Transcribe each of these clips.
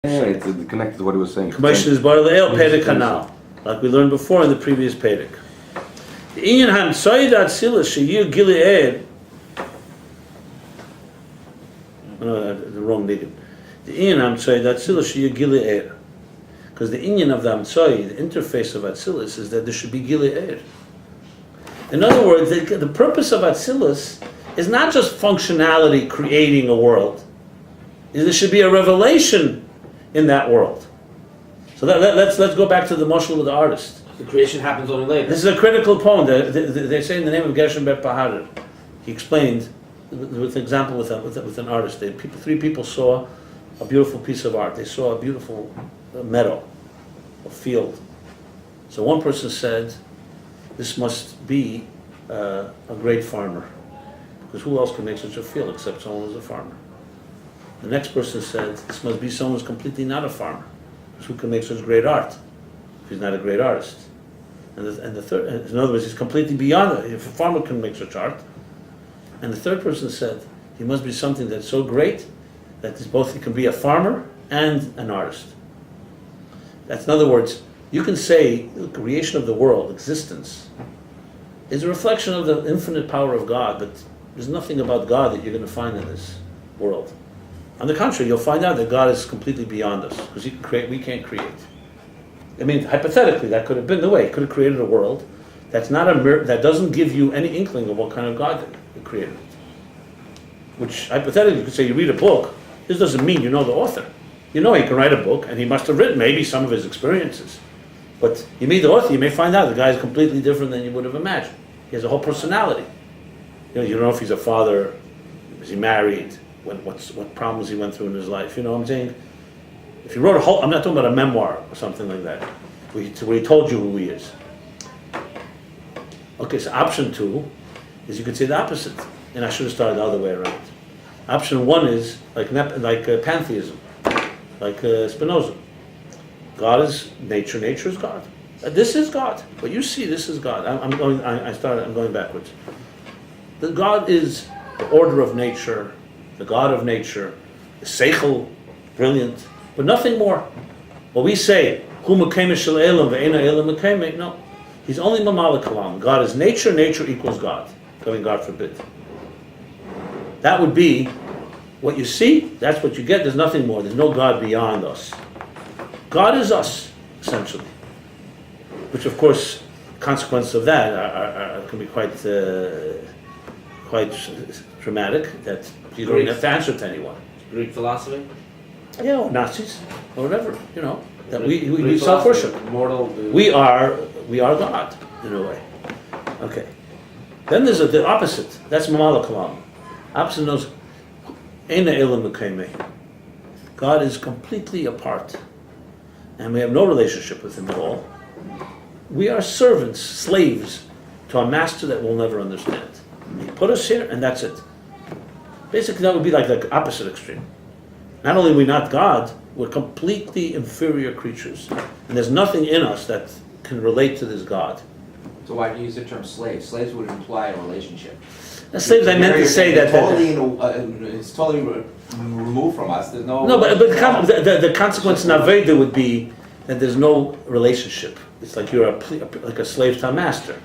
Yeah, it's connected to what he was saying. Commission is bar le'el Perek Hanal, like we learned before in the previous Perek. The Inyan Hamtsoy Atzilus Sheyir Gilead. No, the wrong niggun. The Inyan Hamtsoy Atzilus Sheyir Gilead, because the Inyan of the Hamtsoy, the interface of Atzilus, is that there should be Gilead. In other words, the purpose of Atzilus is not just functionality, creating a world. There should be a revelation in that world. So let's go back to the Moshel with the artist. The creation happens only later. This is a critical poem. They say in the name of Gershon Ber Paharer. He explained with an example with an artist. Three people saw a beautiful piece of art. They saw a beautiful meadow, a field. So one person said, "This must be a great farmer, because who else can make such a field except someone who's a farmer?" The next person said, "This must be someone who's completely not a farmer, because who can make such great art if he's not a great artist?" And the third, in other words, he's completely beyond it. If a farmer can make such art. And the third person said, he must be something that's so great that he can be a farmer and an artist. That's, in other words, you can say the creation of the world, existence, is a reflection of the infinite power of God, but there's nothing about God that you're going to find in this world. On the contrary, you'll find out that God is completely beyond us, because He can create, we can't create. I mean, hypothetically, that could have been the way. He could have created a world that's not that doesn't give you any inkling of what kind of God He created it. Which, hypothetically, you could say you read a book. This doesn't mean you know the author. You know he can write a book, and he must have written maybe some of his experiences. But you meet the author, you may find out the guy is completely different than you would have imagined. He has a whole personality. You don't know if he's a father, is he married, what problems he went through in his life. You know what I'm saying? If you wrote a whole, I'm not talking about a memoir or something like that, where he told you who he is. Okay, so option 2 is you could say the opposite, and I should have started the other way around. Option 1 is like pantheism, like Spinoza. God is nature, nature is God. This is God. What you see, this is God. I'm going backwards. The God is the order of nature, the God of nature, the seichel, brilliant, but nothing more. What we say, Hu mekayme shel elam ve'ena elam mekayme, no. He's only mamala kalam. God is nature, nature equals God. God forbid. That would be what you see, that's what you get, there's nothing more. There's no God beyond us. God is us, essentially. Which, of course, consequences of that can be quite dramatic, that you don't have to answer to anyone. Greek philosophy? Yeah, or Nazis, or whatever, that we self-worship. We are God, in a way. Okay. Then there's the opposite. That's Mamala Kalam. Opposite knows, Eina Elam Mekayme. God is completely apart, and we have no relationship with Him at all. We are servants, slaves, to a master that we'll never understand. He put us here, and that's it. Basically, that would be like the opposite extreme. Not only are we not God, we're completely inferior creatures. And there's nothing in us that can relate to this God. So why do you use the term slave? Slaves would imply a relationship. Now, slaves, I meant to say that... It's totally removed from us. There's no... No, but the consequence in Aveda would be that there's no relationship. It's like you're like a slave to a master.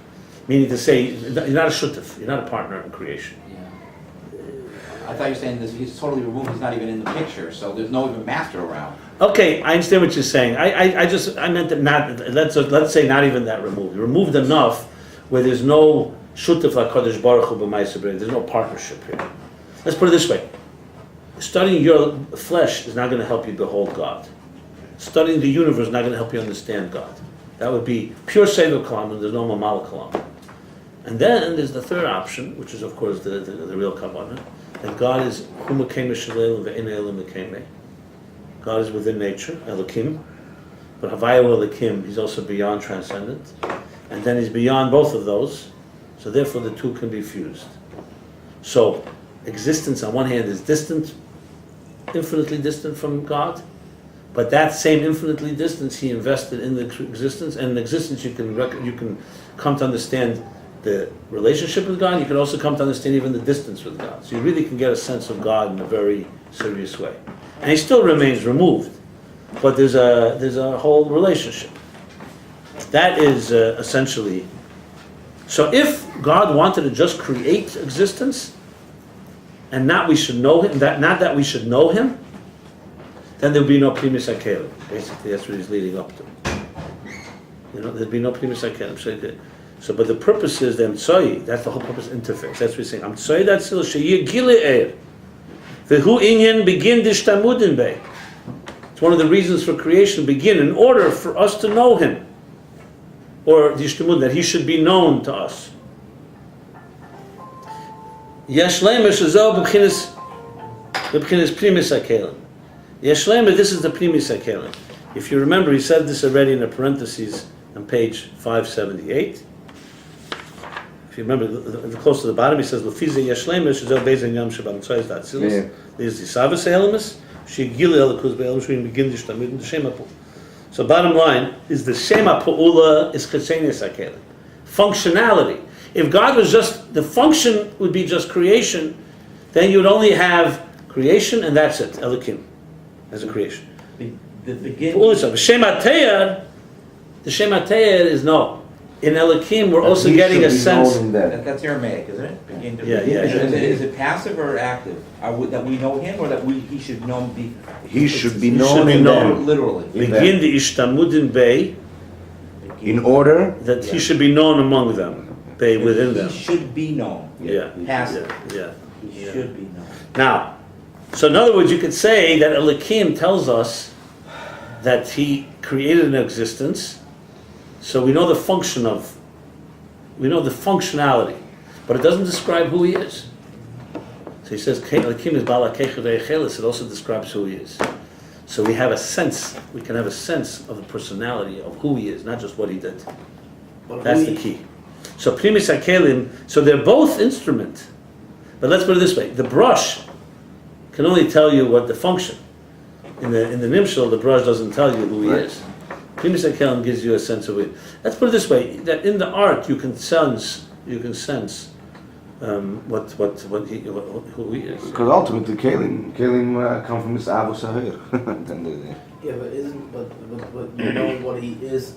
Meaning to say, you're not a shutef, you're not a partner in creation. I thought you were saying this, he's totally removed, he's not even in the picture, so there's no even master around. Okay, I understand what you're saying. I meant that not, let's say not even that removed. Removed enough where there's no shutef like Kadosh Baruch Hu b'Maaseh Berei. There's no partnership here. Let's put it this way. Studying your flesh is not going to help you behold God. Studying the universe is not going to help you understand God. That would be pure Seivel Kalam, and there's no Mamal Kalam. And then there's the third option, which is of course the real Kabbalah, that God is Hu mekayme shel elam ve'ena elam mekayme. God is within nature, Elokim, but Havayu Elokim, He's also beyond transcendent, and then He's beyond both of those, so therefore the two can be fused. So existence on one hand is distant, infinitely distant from God, but that same infinitely distance He invested in the existence, and in existence you can come to understand the relationship with God. You can also come to understand even the distance with God. So you really can get a sense of God in a very serious way. And He still remains removed, but there's a whole relationship. That is essentially. So if God wanted to just create existence, and not we should know him, not that we should know him, then there would be no primus hakelim. Basically, that's what he's leading up to. There'd be no primus hakelim. So, but the purpose is the Emtsoi. That's the whole purpose. Interface. That's what he's saying. Emtsoi that's still sheyir gile Vehu inyan begin dishtamudin bei. It's one of the reasons for creation. Begin in order for us to know him, or dishtamud, that he should be known to us. Yashlema shezo b'bchinas primus hakelim. Yashlema, this is the primus hakelim. If you remember, he said this already in the parentheses on page 578. If you remember, the close to the bottom, he says, "Lefize yashlema shezo beizin yom shabam tzoyz datzilis." There's the savas elemis. She gili elikuz be'elemis. We begin to shtamid in the shema pool. So bottom line is the shema po'ula is chesenis hakelim. Functionality. If God was just, the function would be just creation, then you would only have creation and that's it, Elokim, as a creation. The beginning. The Shema Teyar is no. In Elokim, we're also getting a sense. That's Aramaic, isn't it? Begin to Yeah. Is it passive or active? That we know him, or that he should know be? He should be He known should be in known. them. Literally. Begin the Ishtamudin Bey, In order, that he should be known among them, Bey within them. He should be known. Yeah. Passive. Yeah. He should be known. Now, so in other words, you could say that Elokim tells us that he created an existence, so we know the functionality, but it doesn't describe who he is. So he says, Elokim is Bala Kechad Eichelis, it also describes who he is. So we can have a sense of the personality of who he is, not just what he did. That's the key. So Primus HaKelim, so they're both instrument. But let's put it this way, the brush can only tell you what the function. In the Nimshal, the brush doesn't tell you who he is. Primus HaKelim gives you a sense of it. Let's put it this way, that in the art you can sense who he is. because ultimately, Kalim come from this Abu Sahir. Yeah, but you know what he is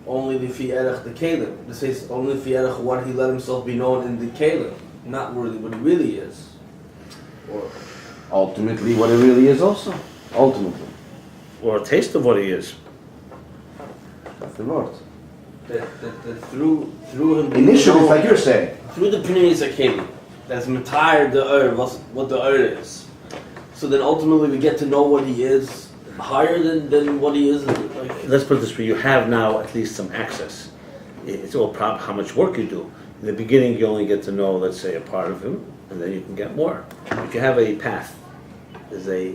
only the Fi'erach the Kalim. This is only Fi'erach what he let himself be known in the Kalim, not really what he really is. Or Ultimately, what it really is also. Ultimately. Or a taste of what he is. That's the Lord. that through him being Initially, it's known, like you're saying. through the Pneumis Akeli, that's Matar the what the is. So then ultimately we get to know what he is higher than what he is. Let's put it this way, you have now at least some access. It's all about how much work you do. In the beginning you only get to know, let's say, a part of him, and then you can get more. But you have a path. There's a,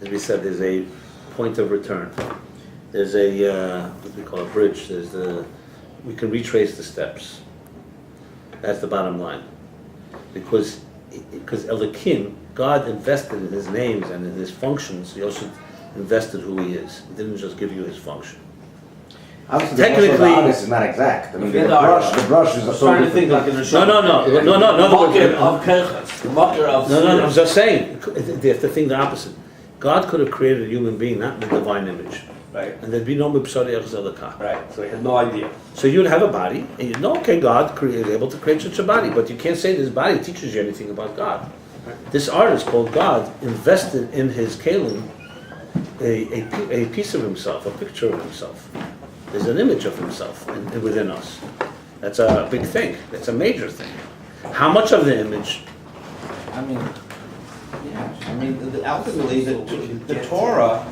as we said, there's a point of return. There's a, what we call a bridge. We can retrace the steps. That's the bottom line. Because Elokim, God invested in his names and in his functions. He also invested who he is. He didn't just give you his function. Obviously, Technically- the brush is not exact. I mean, the Yeah, brush is I a was trying to think like in a show. No. In other words, of Kerchas, the Makar of I'm just saying, they have to think the opposite. God could have created a human being not in the divine image. Right. And there'd be no Mibsari Achzelakah. Right. So he had no idea. So you'd have a body, and you'd know, okay, God is able to create such a body, but you can't say this body teaches you anything about God. This artist called God invested in his Kalim a piece of himself, a picture of himself. There's an image of himself within us. That's a big thing. That's a major thing. How much of the image? I mean, yeah. I mean, ultimately, the Torah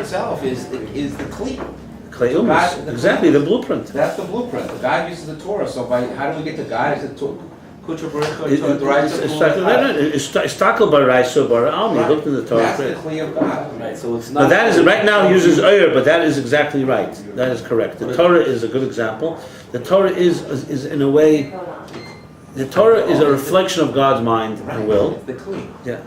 itself is the Kli. Clay Umas. Exactly, the blueprint. That's the blueprint. God uses the Torah. So how do we get to God? Is it Kutra Baruch It's Takel Baraiso Bar Almi. Look in the Torah. That's the Kli of God. Right. So it's not. Now that is right now uses Oyer, but that is exactly right. That is correct. The Torah is a good example. The Torah is in a way. The Torah is a reflection of God's mind and will. It's the Kli. Yeah.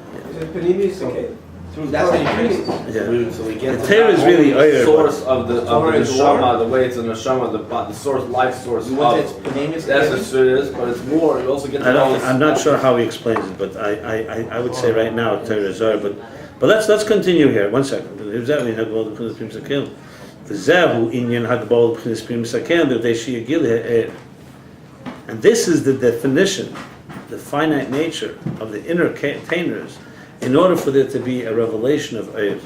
That's how you trace it. Yeah. So we get The to Torah is that really whole Oyer. Source of the Torah is neshama, the way it's a neshama, the source, life source You want of. its Pneumis That's Akeli? what it is, but it's more. You also get to know. I'm not sure how he explains it, but I would say right now Torah is Oyer, but But let's continue here. 1 second. And this is the definition, the finite nature of the inner containers, in order for there to be a revelation of Eir.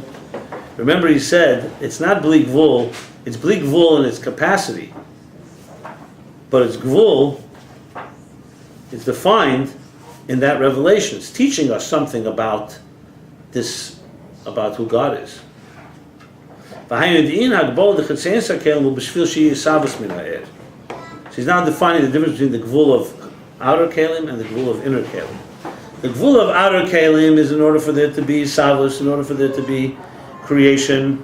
Remember, he said it's not bleak vul; it's bleak vul in its capacity, but its gvul is defined in that revelation. It's teaching us something about this, about who God is. She's now defining the difference between the gvul of outer kalim and the gvul of inner kalim. The gvul of outer kalim is in order for there to be savus, in order for there to be creation.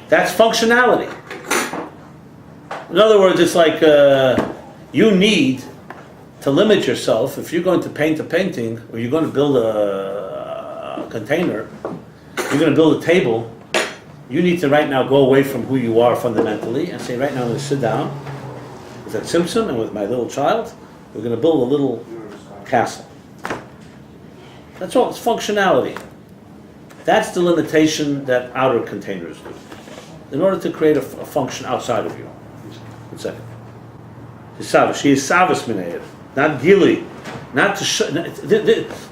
That's functionality. In other words, it's like you need to limit yourself. If you're going to paint a painting, or you're going to build a container, you're going to build a table, you need to right now go away from who you are fundamentally and say, right now I'm going to sit down with that Simpson and with my little child, we're going to build a little castle. That's all, it's functionality. That's the limitation that outer containers do. In order to create a function outside of you. 1 second. She is savas minayir, not gili. Not to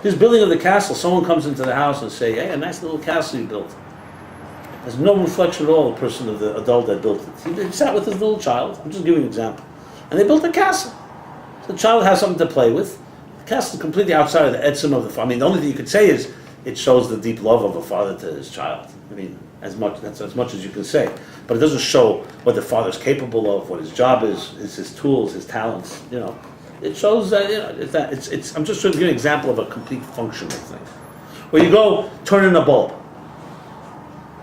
this building of the castle, someone comes into the house and say, hey, a nice little castle you built. There's no reflection at all of the person, of the adult that built it. He sat with his little child, I'm just giving you an example. And they built a castle. So the child has something to play with. The castle is completely outside of the etzim of the father. I mean, the only thing you could say is, it shows the deep love of a father to his child. I mean, that's as much as you can say. But it doesn't show what the father's capable of, what his job is his tools, his talents, you know. It shows that, you know, it's I'm just trying to give you an example of a complete functional thing. Where you go, turn in a bulb.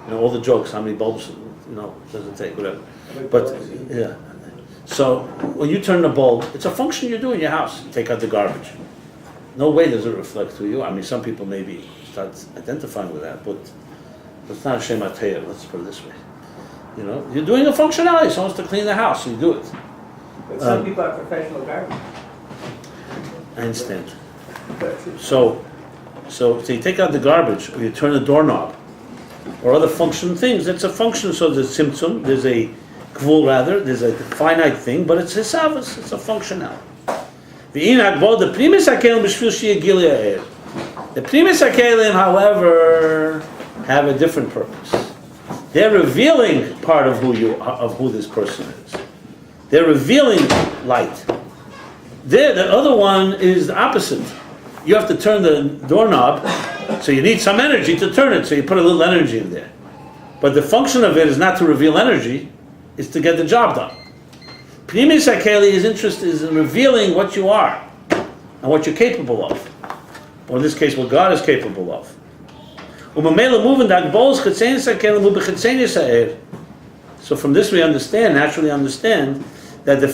You know, all the jokes, how many bulbs, you know, does it take, whatever. But, yeah. So, when you turn the bulb, it's a function you do in your house. You take out the garbage. No way does it reflect to you. I mean, some people maybe start identifying with that, but it's not a shema teir, let's put it this way. You know, you're doing a functionality. Someone wants to clean the house, so you do it. But some people are professional garbage. I understand. So you take out the garbage, or you turn the doorknob, or other function things. It's a function. So there's simtsum, there's a gvul rather, there's a finite thing, but it's hisavus. It's a functionality. The primis hakelim, however, have a different purpose. They're revealing part of who this person is. They're revealing light. The other one is the opposite. You have to turn the doorknob, so you need some energy to turn it, so you put a little energy in there. But the function of it is not to reveal energy, it's to get the job done. Primis Hakeli is in revealing what you are and what you're capable of. Or in this case, what God is capable of. So from this we naturally understand, that the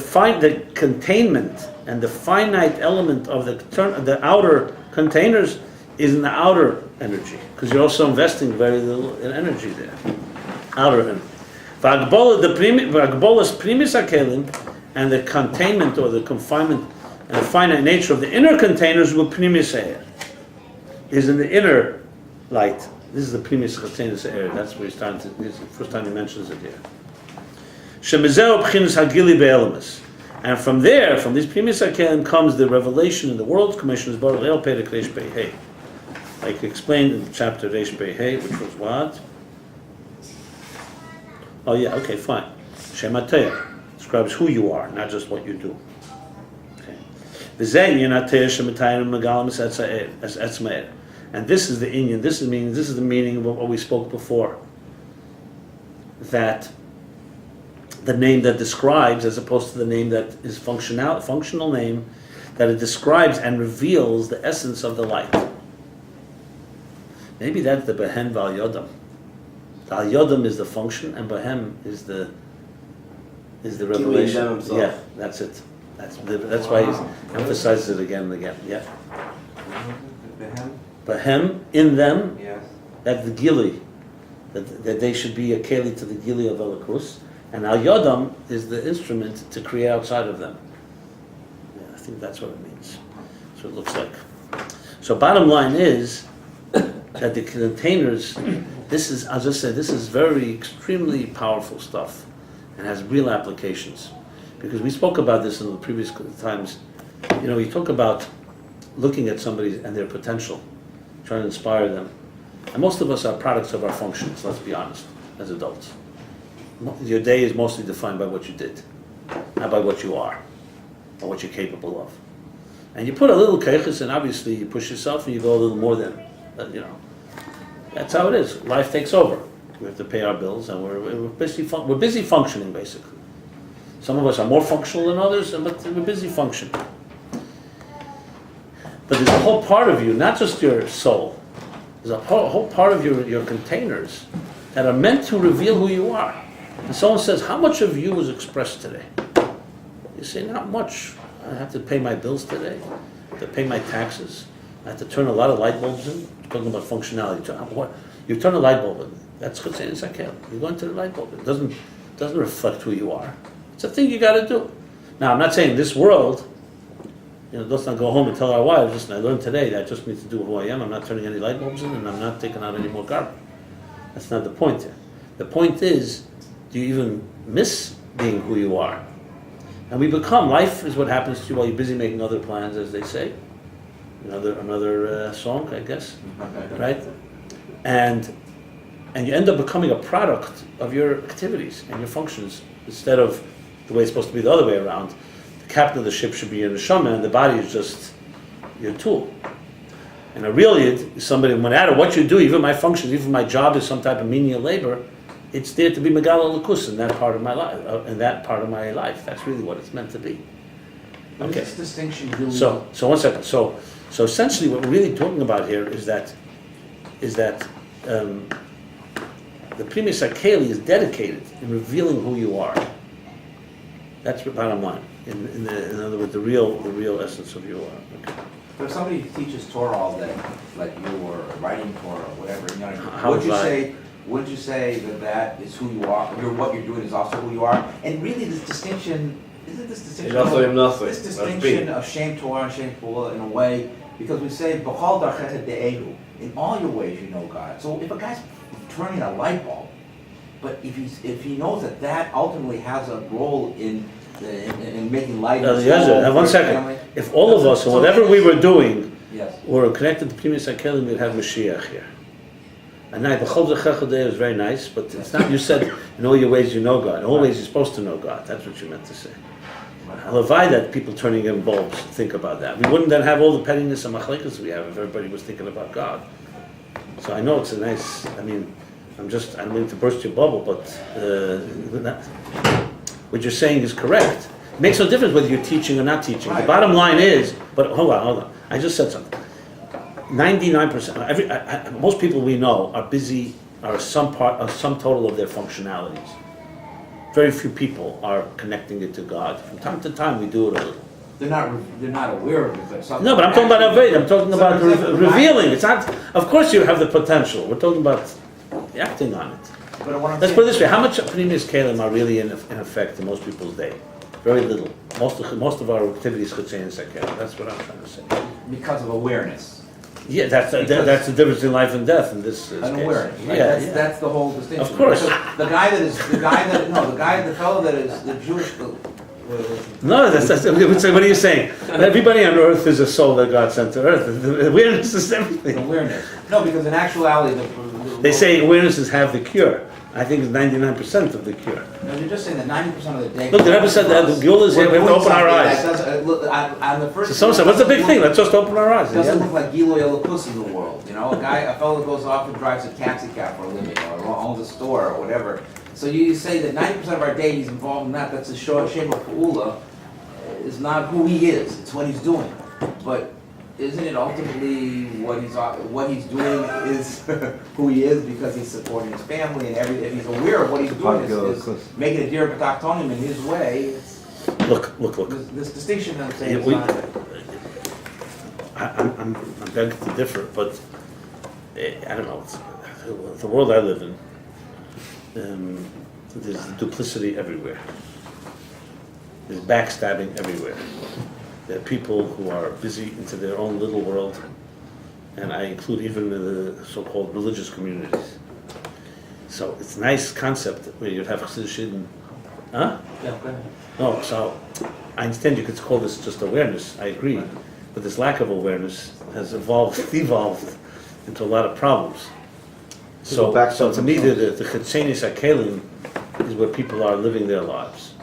containment and the finite element of the outer containers is in the outer energy, because you're also investing very little in energy there. Outer energy. The primis hakelim, and the containment or the confinement and the finite nature of the inner containers will primis hair, is in the inner light. This is the primis containers air. That's where he's starting to. This is the first time he mentions it here. Shemizeo b'chinas hagili be'elamis, and from there, from these primis hakelim, comes the revelation in the world's commission. Is Baruch El Perek Reish Pei Hey, like explained in chapter Reish Pei Hey, which was what? Oh yeah, okay, fine. Shemateh describes who you are, not just what you do. Okay. And this is the inyan. This is the meaning of what we spoke before. That the name that describes, as opposed to the name that is functional name, that it describes and reveals the essence of the light. Maybe that's the behen val yodam. The al yodam is the function, and behem is the revelation. Yeah, that's it. That's why he emphasizes it again and again. Yeah. Behem, in them, Yes. that the gili, that they should be a keli to the gili of Elikus, and al yodam is the instrument to create outside of them. Yeah, I think that's what it means. That's what it looks like. So bottom line is, that the containers, this is, I'll just say, this is very extremely powerful stuff and has real applications. Because we spoke about this in the previous times. You know, you talk about looking at somebody and their potential, trying to inspire them. And most of us are products of our functions, let's be honest, as adults. Your day is mostly defined by what you did, not by what you are, or what you're capable of. And you put a little keiches, and obviously you push yourself and you go a little more than, you know. That's how it is. Life takes over. We have to pay our bills, and we're busy functioning, basically. Some of us are more functional than others, but we're busy functioning. But there's a whole part of you, not just your soul. There's a whole part of your containers that are meant to reveal who you are. And someone says, how much of you was expressed today? You say, not much. I have to pay my bills today. I have to pay my taxes. I have to turn a lot of light bulbs in. I'm talking about functionality. You turn a light bulb in. That's Chutzein Sakel. You go into the light bulb. It doesn't reflect who you are. It's a thing you got to do. Now, I'm not saying this world, let's not go home and tell our wives, listen, I learned today that I just need to do who I am. I'm not turning any light bulbs in, and I'm not taking out any more garbage. That's not the point here. The point is, do you even miss being who you are? And we become, life is what happens to you while you're busy making other plans, as they say. Another song, I guess, right? And you end up becoming a product of your activities and your functions, instead of the way it's supposed to be the other way around. The captain of the ship should be your neshama, and the body is just your tool. And a real yid is somebody, no matter what you do, even my functions, even my job is some type of menial labor, it's there to be megala lukus in that part of my life. That's really what it's meant to be. Okay. This distinction really. So 1 second. So essentially, what we're really talking about here is that the Primus Akeli is dedicated in revealing who you are. That's the bottom line. In other words, the real essence of who you are. Okay. But if somebody teaches Torah all day, like you, or writing Torah, or whatever, How would you say that is who you are? What you're doing is also who you are. And really, this distinction isn't this distinction. This distinction of shame Torah and shame Pula in a way, because we say b'chal darchecha de'ehu, in all your ways you know God. So if a guy's turning a light bulb, but if he knows that ultimately has a role in making light. Now 1 second. If all of us, or whatever we were doing, yes, were connected to Primus Akeli, we'd have Mashiach here. And now, b'chal darchecha de'ehu is very nice, but it's not. You said in all your ways you know God. In all ways you're supposed to know God. That's what you meant to say. Halavai that people turning in bulbs think about that. We wouldn't then have all the pettiness and machlekas we have if everybody was thinking about God. So I know it's a nice. I don't mean to burst your bubble, but what you're saying is correct. It makes no difference whether you're teaching or not teaching. The bottom line is, but hold on. I just said something. 99%, most people we know are busy, are some total of their functionalities. Very few people are connecting it to God. From time to time, we do it a little. They're not aware of it. But no, but I'm talking about Aved. I'm talking about revealing. It's not. Of course, you have the potential. We're talking about acting on it. Let's put it this way: how much Primus Kalim are really in effect in most people's day? Very little. Most of our activities could say in Sakel. That's what I'm trying to say. Because of awareness. Yeah, that's the difference between life and death in this case. Awareness, right? Yeah, that's the whole distinction. Of course. The fellow that is the Jewish. No, that's what are you saying? Everybody on earth is a soul that God sent to earth. Awareness is everything. Awareness. No, because in actuality, they say awareness is half the cure. I think it's 99% of the cure. No, you're just saying that 90% of the day. Look, the Rebbe said that the Gula is here. We have to open our eyes. On the first. So someone said, "What's the big thing? Let's just open our eyes." It doesn't look like Giloy Elokus in the world. A fellow that goes off and drives a taxi cab for a living, or owns a store, or whatever. So you say that 90% of our day he's involved in that. That's a shape of Pa'ula. Is not who he is. It's what he's doing. But isn't it ultimately what he's doing is who he is, because he's supporting his family and everything? If he's aware of what he's doing is making a dear b'taktonim in his way. Look. This distinction that I'm saying I'm begging to differ, but I don't know. The world I live in, there's duplicity everywhere. There's backstabbing everywhere. There are people who are busy into their own little world, and I include even the so-called religious communities. So it's a nice concept where you'd have Chassidim. Huh? Yeah, go ahead. No, so I understand you could call this just awareness, I agree. But this lack of awareness has devolved into a lot of problems. So to me, the Chetzenis HaKelim is where people are living their lives.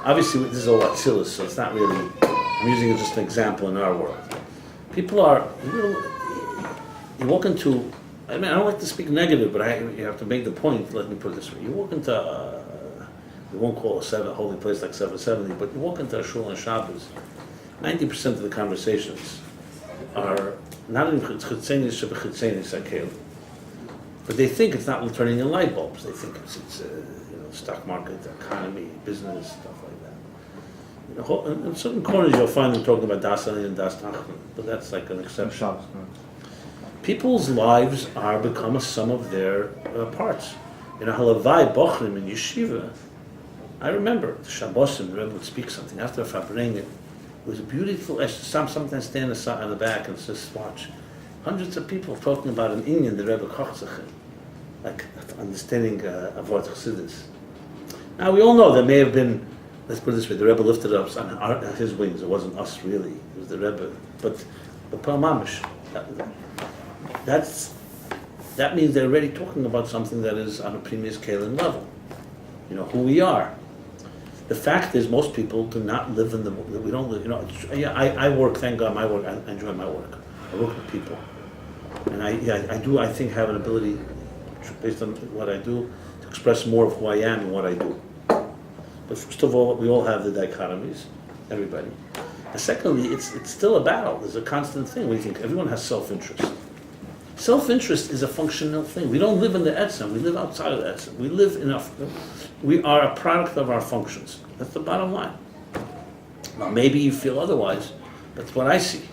Obviously, this is all Atzilus, so it's not really, I'm using it just an example in our world. People are, you walk into, I mean, I don't like to speak negative, but you have to make the point, let me put it this way. You walk into, we won't call a holy place like 770, but you walk into a shul on Shabbos, 90% of the conversations are not in Chetzenis HaKelim. But they think it's not turning in light bulbs. They think it's stock market, economy, business, stuff like that. In certain corners you'll find them talking about Das Ani and Das Nachman, but that's like an exception. People's lives are become a sum of their parts. In a Halavai Bochrim in Yeshiva, I remember the Shabbosim, the Rebbe would speak something after a Fabring. It was a beautiful. Sometimes stand on the back and just watch. Hundreds of people talking about an Inyan, the Rebbe Kochzachem, like understanding of what Chassidus. Now we all know there may have been, let's put it this way, the Rebbe lifted up on his wings. It wasn't us really, it was the Rebbe. But the Mamish, that means they're already talking about something that is on a previous Kalim level. You know, who we are. The fact is most people do not live in we don't live, I work, thank God, my work, I enjoy my work. I work with people. And I think have an ability, based on what I do, to express more of who I am and what I do. But first of all, we all have the dichotomies, everybody. And secondly, it's still a battle. There's a constant thing. We think everyone has self-interest. Self-interest is a functional thing. We don't live in the etzem. We live outside of the etzem. We are a product of our functions. That's the bottom line. Now, maybe you feel otherwise. That's what I see.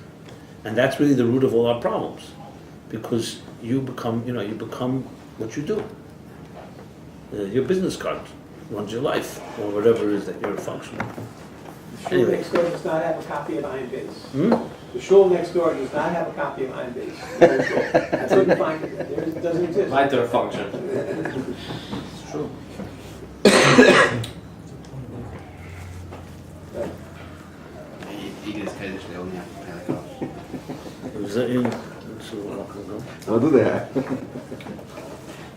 And that's really the root of all our problems. Because you become what you do. Your business card runs your life, or whatever it is that you're functioning. The shul next door does not have a copy of Ayin Beis. The shul next door does not have a copy of Ayin Beis. I couldn't find it. It doesn't exist. Lighter function. It's true. You guys kind of only have to panic off. Was that in? What do they have?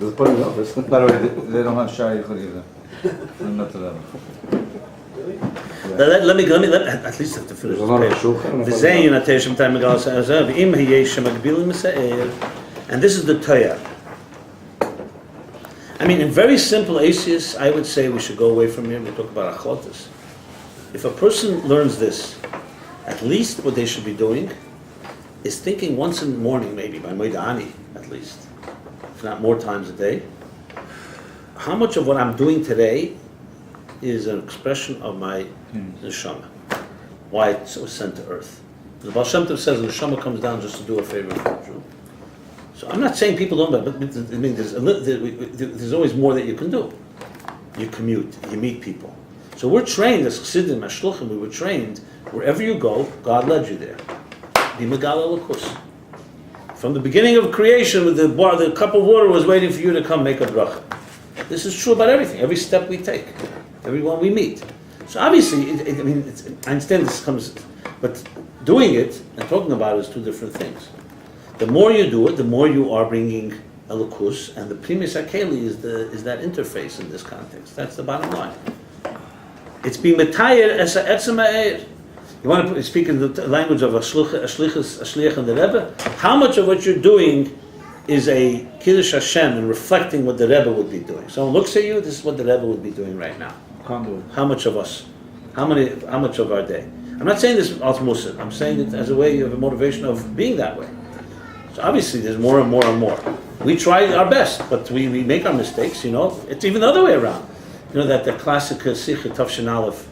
Just put it in the office. By the way, they don't have Shari Yichud either. Not to them. Really? Let me at least have to finish There's a lot of this page. shulchan. And this is the Toya. I mean, in very simple ACS, I would say we should go away from here and we talk about Achotis. If a person learns this, at least what they should be doing is thinking once in the morning, maybe by Moedani at least, if not more times a day, how much of what I'm doing today is an expression of my neshama, why it was sent to earth. The Baal Shem Tov says the neshama comes down just to do a favor for the Jew. So I'm not saying people don't, but I mean, there's always more that you can do. You commute, you meet people. So we're trained as Chassidim, as Shluchim, we were trained, wherever you go, God led you there. Be Megala Lakus. From the beginning of creation, with the cup of water was waiting for you to come make a bracha. This is true about everything, every step we take, everyone we meet. So obviously, I understand this comes, but doing it and talking about it is two different things. The more you do it, the more you are bringing a lakus, and the primus akeli is that interface in this context. That's the bottom line. It's being metayer as a etzem ha'er. You want to speak in the language of a shliach and the Rebbe? How much of what you're doing is a Kiddush Hashem and reflecting what the Rebbe would be doing? Someone looks at you, this is what the Rebbe would be doing right now. How much of us? How much of our day? I'm not saying this as Musa. I'm saying it as a way of a motivation of being that way. So obviously there's more and more and more. We try our best, but we make our mistakes, It's even the other way around. That the classic Sikha Tafshin Aleph,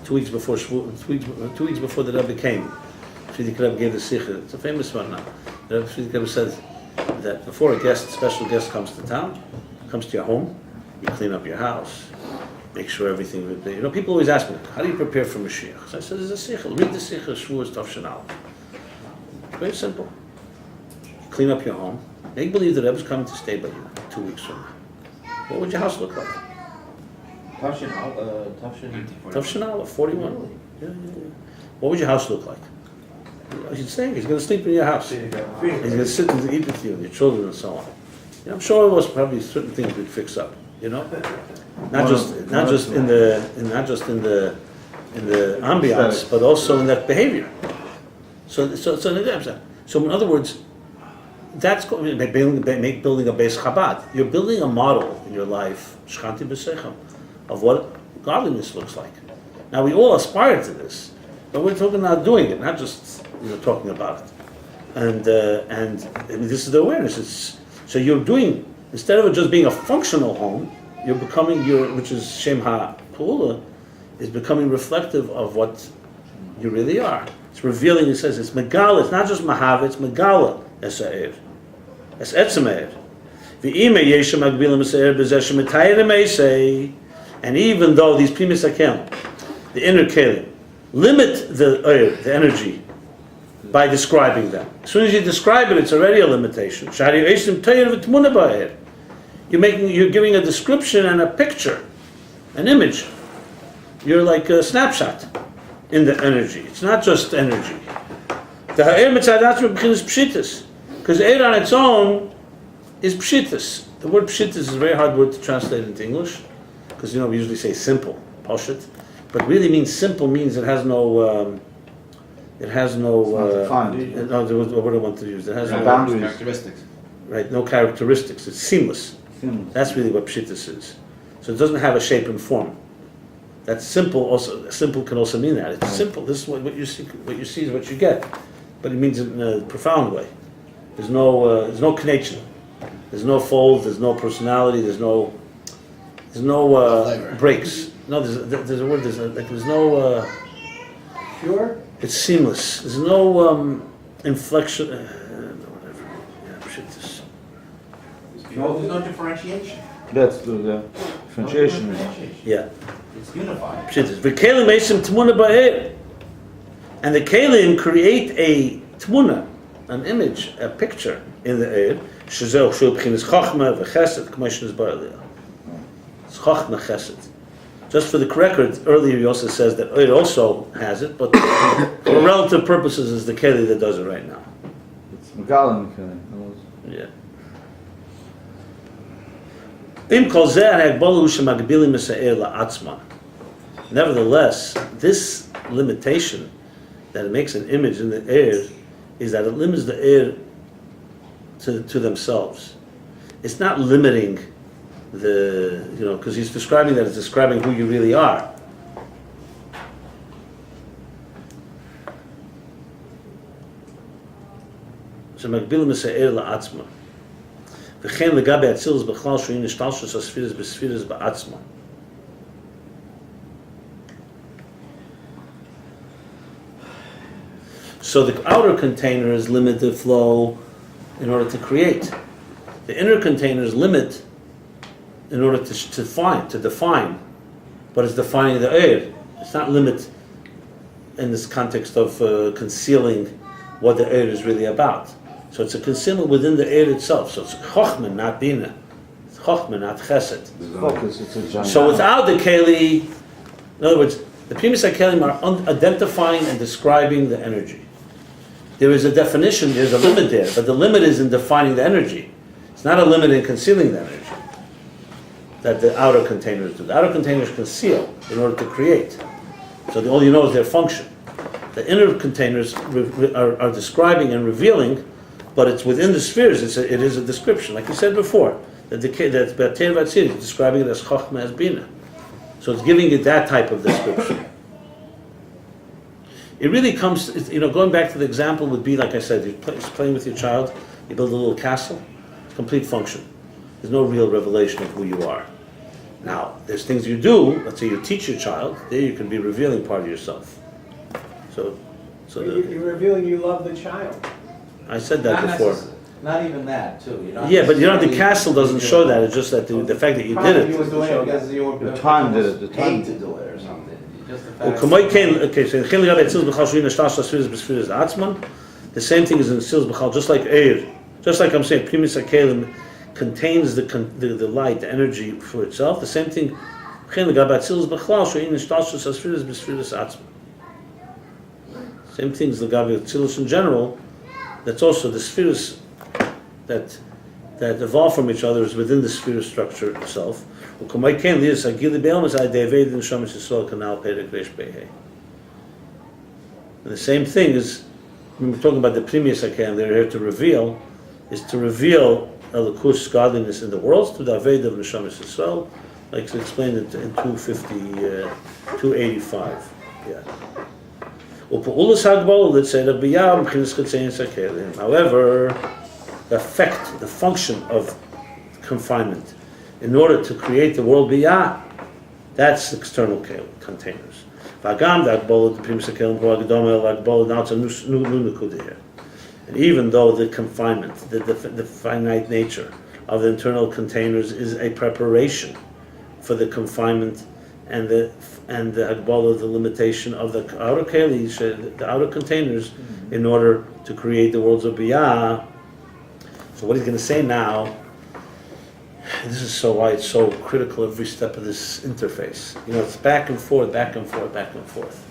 2 weeks before the Rebbe came, Frierdiker Rebbe gave the Sikha. It's a famous one now. The Frierdiker Rebbe says that before a special guest comes to town, comes to your home, you clean up your house, make sure everything. People always ask me, how do you prepare for Mashiach? So I said, there's a Sikha. Read the Sikha, Shavuos Tafshin Aleph. Very simple. clean up your home. Make believe the Rebbe's coming to stay by you 2 weeks from now. What would your house look like? Tafshin, Tafshinala, 41. Yeah. What would your house look like? He's saying he's going to sleep in your house. He's going to sit and eat with you and your children and so on. I'm sure there was probably certain things we'd fix up. Not just in the ambiance, but also in that behavior. So in other words, that's building a Beis Chabad. You're building a model in your life, Shchanti B'Sechem, of what godliness looks like. Now we all aspire to this, but we're talking about doing it, not just talking about it. And this is the awareness. So you're doing, instead of it just being a functional home, you're becoming which is Shem HaPa'ula, is becoming reflective of what you really are. It's revealing. It says it's Megala. It's not just Mahav. It's Megala. Es Ha'er. Es Etzem Ha'er. V'ime Yeshem Agbilim Es Ha'er B'Zeshem Etayim Eisei. And even though these Pimis HaKelim, the inner Kelim, limit the Ha'er, the energy, by describing them. As soon as you describe it, it's already a limitation. Shari Eisem Tayir V'Tmuna Ba'er. You're giving a description and a picture, an image. You're like a snapshot in the energy. It's not just energy. The ha'er mitzadat is pshitas, because air on its own is pshitas. The word pshitas is a very hard word to translate into English, because we usually say simple, pashit, but really means simple means it has no. It has no. No, there was what I want to use. It has no boundaries. Characteristics. Right, no characteristics. It's seamless. That's really what pshitas is. So it doesn't have a shape and form. That's simple. Also, simple can also mean that it's simple. This is what you see. What you see is what you get, but it means it in a profound way. There's no connection. There's no fold. There's no personality. There's no breaks. No, there's a word. There's no. Pure? It's seamless. There's no inflection. Whatever. Yeah, pshitas. There's no differentiation. That's the differentiation. Yeah. It's unified. Pshitas. V'kelim esim tmuna ba'er. And the kelim create a tmuna, an image, a picture in the air. Shezeh shu b'chinas chachma v'chesed k'moshen ba'aliyah. It's chachma chesed. Just for the record, earlier he also says that it also has it, but for relative purposes, is the keli that does it right now. It's Megala. Yeah. Nevertheless, this limitation that it makes an image in the air is that it limits the air to themselves. It's not limiting because he's describing that it's describing who you really are. So magbilim es ha'er la'atzma. V'chen legabe atzilus b'chlal she'in nishtalshus ha'sfiras b'sfiras ba'atzma. So the outer containers limit the flow in order to create. The inner containers limit in order to define, but it's defining the air. It's not limit in this context of concealing what the air is really about. So it's a concealment within the air itself. So it's chokhmah, not bina. It's chokhmah, not chesed. Focus, it's a giant. So without the keli, in other words, the primis hakelim are identifying and describing the energy. There is a definition, there's a limit there, but the limit is in defining the energy. It's not a limit in concealing the energy that the outer containers do. The outer containers conceal in order to create. So all you know is their function. The inner containers are describing and revealing, but it's within the spheres. It is a description, like you said before. That B'Ateir V'Atzir is describing it as Chochmah, as Bina. So it's giving it that type of description. It really comes, going back to the example would be, like I said, you're playing with your child, you build a little castle, it's complete function. There's no real revelation of who you are. Now, there's things you do, let's say you teach your child, there you can be revealing part of yourself. So You're revealing you love the child. I said that before. Not even that, too. Yeah, but the castle doesn't show that, it's just that the fact that you did You it. were doing it because you were The time did it, the paid time. to do it or something. Just the Okay, so the same thing is in Sils B'chal, just like Eir Just like I'm saying, Primus HaKelim contains the light, the energy for itself. The same thing, same things L'Gabi Atzilus in general. That's also the spheres that evolve from each other is within the sphere structure itself. And the same thing is, when we're talking about the Primus HaKelim, they're here to reveal, is to reveal Elokus, godliness in the worlds, to the Aved of Neshamas Yisrael, like it's explained in 285. Yeah. However, the effect, the function of confinement, in order to create the world biyah, that's external containers. And even though the confinement, the finite nature of the internal containers is a preparation for the confinement and the Agbola, the limitation of the outer kelis, the outer containers, in order to create the worlds of Biyah. So what he's going to say now, this is so why it's so critical every step of this interface. It's back and forth, back and forth, back and forth.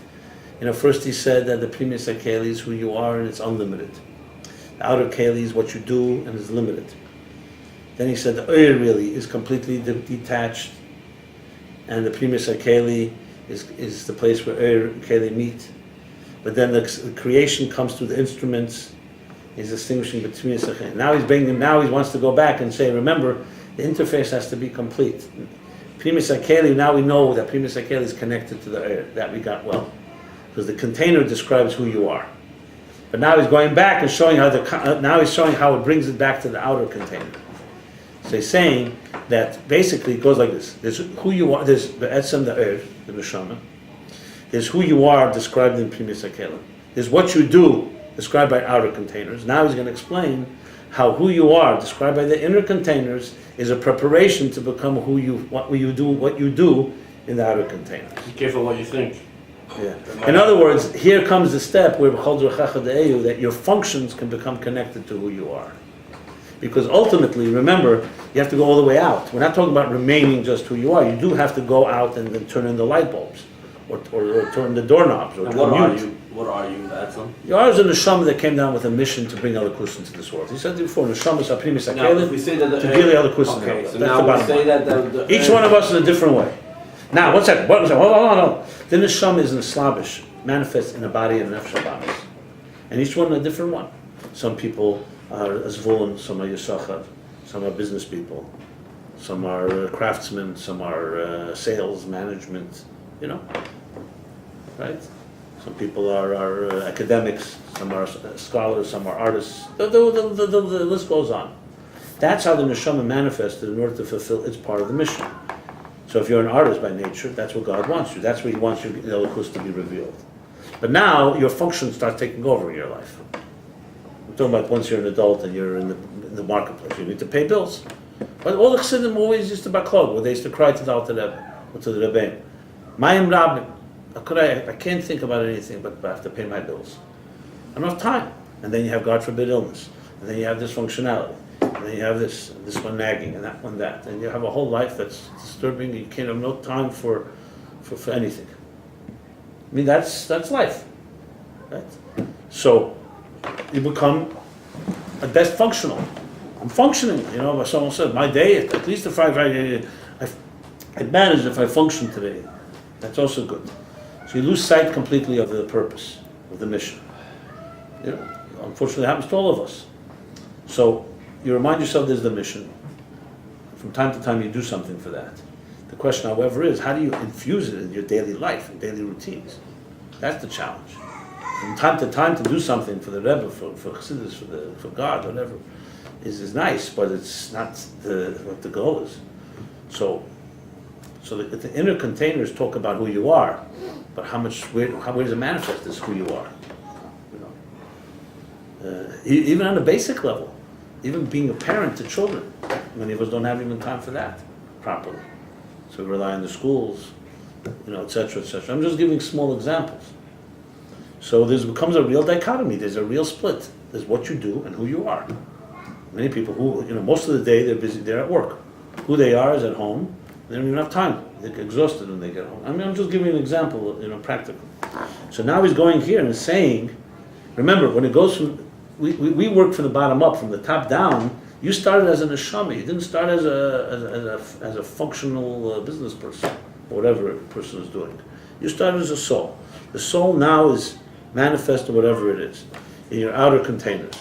First he said that the Primus HaKeli is who you are and it's unlimited. The outer keli is what you do and is limited. Then he said the Oyer really is completely detached, and the Primus HaKeli is the place where Oyer and Keli meet. But then the creation comes through the instruments. He's distinguishing between Primus. Now he wants to go back and say, remember, the interface has to be complete. Primus HaKeli, now we know that Primus HaKeli is connected to the Oyer. That we got well. Because the container describes who you are. But now he's going back and showing how it brings it back to the outer container. So he's saying that basically it goes like this. There's who you are, there's the Etzem, the Eir, the Neshama. There's who you are described in Primus HaKelim. There's what you do described by outer containers. Now he's going to explain how who you are described by the inner containers is a preparation to become what you do in the outer containers. Be careful what you think. Yeah. In other words, here comes the step where that your functions can become connected to who you are. Because ultimately, remember, you have to go all the way out. We're not talking about remaining just who you are. You do have to go out and then turn in the light bulbs, or turn the doorknobs, or And turn what are mute. you? What are you? That's them. You are a neshama that came down with a mission to bring Elokus into this world. He said before, neshama is a primus Now, if we HaKelim, say that to give the Elokus in okay, the so That's now the we bottom say line. that the Each one of us is a different way. Now, one second. Hold on. The neshama is in Slavish, manifests in a body and nefesh bodies, and each one a different one. Some people are Zvulun, some are Yisachar, some are business people, some are craftsmen, some are sales management. Right? Some people are academics, some are scholars, some are artists. The list goes on. That's how the neshama manifested in order to fulfill its part of the mission. So if you're an artist by nature, that's what God wants you. That's where He wants your Elokus to be revealed. But now your functions start taking over in your life. I'm talking about once you're an adult and you're in the marketplace. You need to pay bills. But all the Chassidim always used to baklog, where they used to cry to the Alter Rebbe, or to the Rabbi, Mayim Rabbi, I can't think about anything but I have to pay my bills. I don't have time. And then you have, God forbid, illness. And then you have dysfunctionality. And then you have this one nagging, and that one that. And you have a whole life that's disturbing. You can't have no time for anything. I mean, that's life. Right? So you become at best functional. I'm functioning. Someone said, my day, at least if I manage if I function today. That's also good. So you lose sight completely of the purpose, of the mission. Unfortunately, it happens to all of us. So you remind yourself there's the mission. From time to time you do something for that. The question, however, is how do you infuse it in your daily life, in daily routines? That's the challenge. From time to time to do something for the Rebbe, for Chassidus, for God, whatever, is nice, but it's not what the goal is. So the inner containers talk about who you are, but where does it manifest as who you are? Even on a basic level, even being a parent to children, many of us don't have even time for that properly. So we rely on the schools, et cetera, et cetera. I'm just giving small examples. So there becomes a real dichotomy. There's a real split. There's what you do and who you are. Many people who, most of the day they're busy, they're at work. Who they are is at home. They don't even have time. They get exhausted when they get home. I'm just giving you an example, practical. So now he's going here and saying, remember, when it goes from, we work from the bottom up, from the top down. You started as an neshama. You didn't start as a functional business person, or whatever a person is doing. You started as a soul. The soul now is manifest or whatever it is in your outer containers,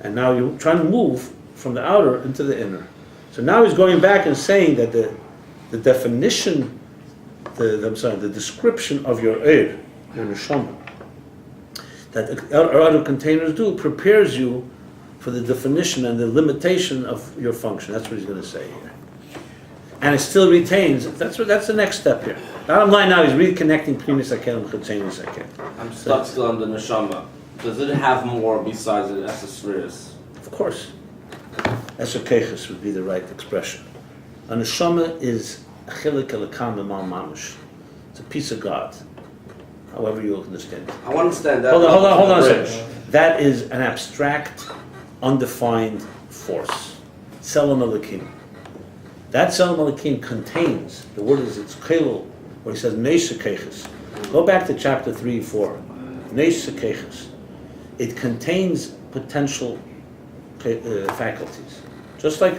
and now you're trying to move from the outer into the inner. So now he's going back and saying that the definition, the description of your your neshama, that our outer containers do prepares you for the definition and the limitation of your function. That's what he's going to say here. And it still retains, that's the next step here. Bottom line now, he's reconnecting Primis Hakel and Chutzenis Hakel. I'm stuck still on the neshama. Does it have more besides the Esespheres? Of course. Esokeches would be the right expression. A neshama is a chilik elakam b'mal mamish. It's a piece of God. However you understand it. I want to understand that. Hold on a bridge. second. That is an abstract, undefined force. Selam Elokim. That Selam Elokim contains, the word is, it's Kelul, where he says, Neish Sekeches. Go back to chapter 3, 4. Neish Sekeches. It contains potential faculties. Just like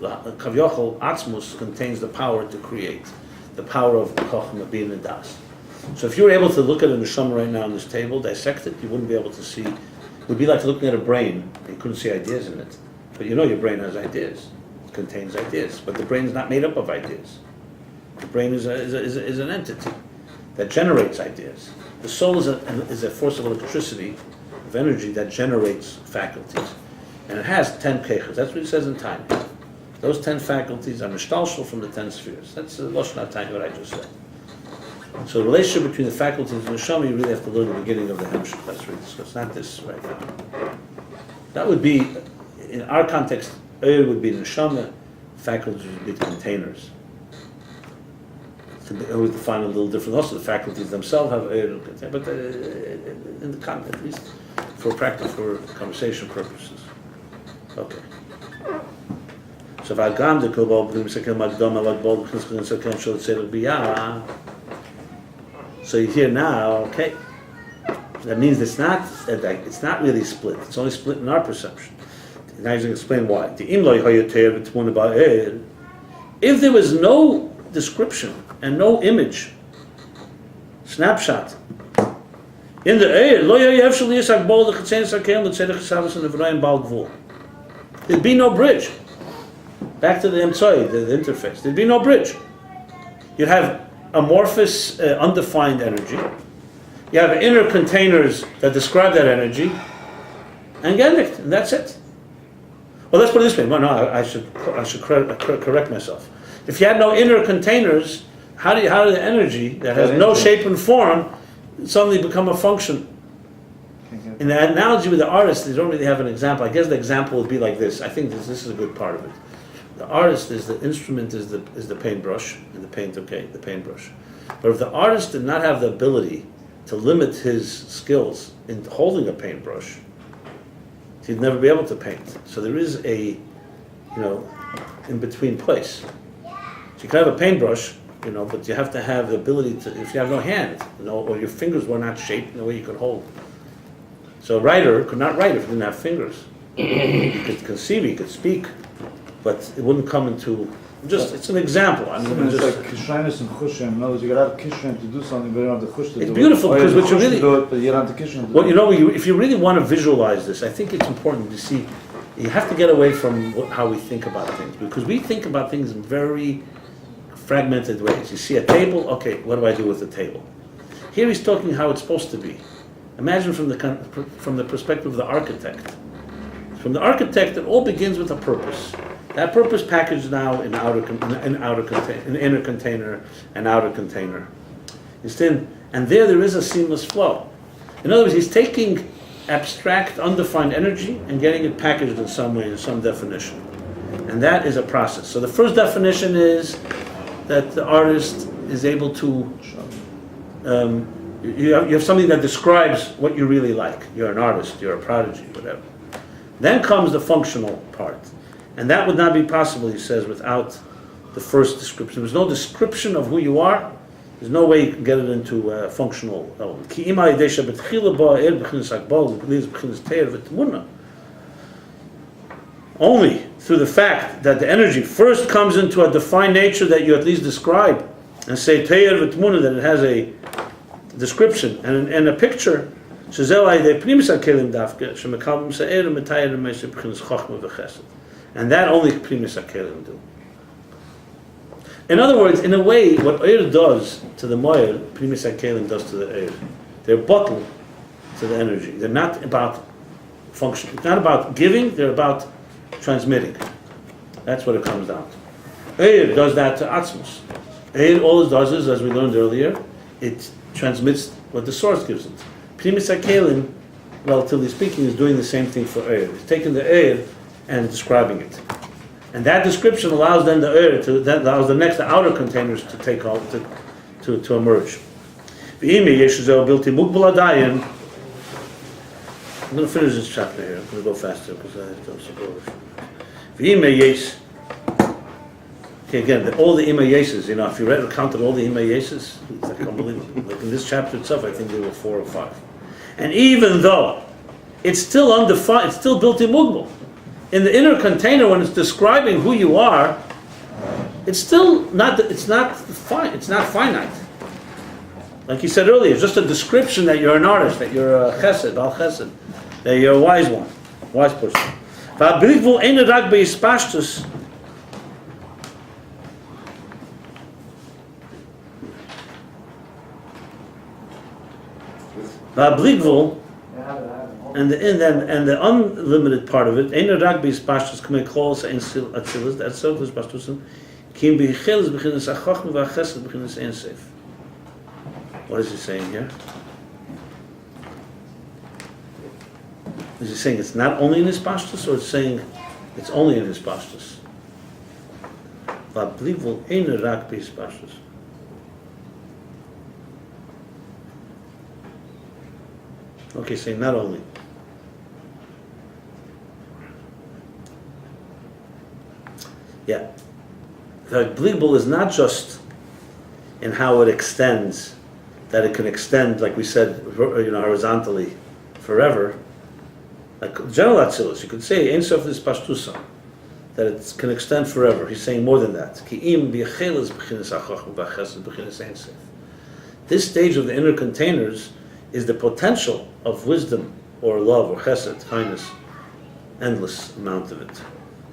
Kavyochel, Atzmus contains the power to create, the power of Chochmah, Bin and Das. So if you were able to look at a neshama right now on this table, dissect it, you wouldn't be able to see. It would be like looking at a brain. You couldn't see ideas in it. But your brain has ideas. It contains ideas. But the brain is not made up of ideas. The brain is an entity that generates ideas. The soul is a force of electricity, of energy that generates faculties. And it has 10 keches. That's what he says in time. Those 10 faculties are nishtalshel from the 10 spheres. That's the Lashon HaTanya, what I just said. So the relationship between the faculties and the neshama, you really have to learn the beginning of the hemshech. That's really discussed. Not this right now. That would be, in our context, Eir would be the neshama, faculties would be the containers. I would define a little different. Also, the faculties themselves have Eir, but in the context, at least for practice, for conversation purposes. Okay. So v'agam de kol b'lim sekel magdom alad bol b'chins sekel shol tzedek biyah. So you hear now, okay, that means it's not really split. It's only split in our perception. Now he's going to explain why. If there was no description and no image, snapshot, in the air, there'd be no bridge. Back to the Emtsoi, the interface. There'd be no bridge. You'd have amorphous, undefined energy. You have inner containers that describe that energy, and Gendikt, and that's it. Well, let's put it this way. Well, no, I should correct myself. If you had no inner containers, how did the energy that has no shape and form suddenly become a function? In the analogy with the artist, they don't really have an example. I guess the example would be like this. I think this is a good part of it. The artist is the instrument, is the paintbrush, and the paintbrush. But if the artist did not have the ability to limit his skills in holding a paintbrush, he'd never be able to paint. So there is a, in between place. So you can have a paintbrush, but you have to have the ability to. If you have no hand, or your fingers were not shaped in the way you could hold. So a writer could not write if he didn't have fingers. He could conceive, he could speak. But it wouldn't come into, it's an example. I mean, it's like Kishrenis and Chushim. In other words, you gotta have Kishrein to do something, but you don't have the Chush to do it. It's beautiful because what you really, but you don't have the Kishrein to do it. If you really want to visualize this, I think it's important to see, you have to get away from how we think about things. Because we think about things in very fragmented ways. You see a table, okay, what do I do with the table? Here he's talking how it's supposed to be. Imagine from the perspective of the architect. From the architect, it all begins with a purpose. That purpose packaged now in inner container and outer container. And there is a seamless flow. In other words, he's taking abstract, undefined energy and getting it packaged in some way, in some definition. And that is a process. So the first definition is that the artist is able to, you have something that describes what you really like. You're an artist, you're a prodigy, whatever. Then comes the functional part. And that would not be possible, he says, without the first description. There's no description of who you are. There's no way you can get it into a functional element. Only through the fact that the energy first comes into a defined nature that you at least describe and say that it has a description and a picture, and that only Primus HaKelim do. In other words, in a way, what Eir does to the Moyer, Primus HaKelim does to the Eir. They're bottled to the energy. They're not about function. It's not about giving, they're about transmitting. That's what it comes down to. Eir does that to Atzmos. Eir, all it does is, as we learned earlier, it transmits what the source gives it. Primus HaKelim, relatively speaking, is doing the same thing for Eir. It's taking the Eir and describing it. And that description allows then the Eir that allows the outer containers to take off, to emerge. I'm going to finish this chapter here. I'm going to go faster because I have to go. Okay, again, all the Imayeses, if you counted all the Imayeses, it's like unbelievable. Like in this chapter itself, I think there were 4 or 5. And even though it's still undefined, it's still built in Mugbal. In the inner container, when it's describing who you are, it's still not finite. Like he said earlier, it's just a description that you're an artist, that you're a chesed, al chesed, that you're a wise person. Va'abligvul ein rak be'ispashtus. Va'abligvul, and the unlimited part of it, ein rak be'ispashtus k'mei kol ein atzilus, that self is pashtusim, kim b'chilas b'chinas ha'chochma v'achesed b'chinas ein seif. What is he saying here? Is he saying it's not only in his pashtus, or it's saying it's only in his pashtus? Va'ablivul ein rak b'his pashtus. Okay, saying not only. Yeah. The Va'ablivul is not just in how it extends, that it can extend, like we said, horizontally, forever. Like general Atzilus, you could say Ein Sof is Pashtusa, that it can extend forever. He's saying more than that. This stage of the inner containers is the potential of wisdom or love or chesed, kindness, endless amount of it.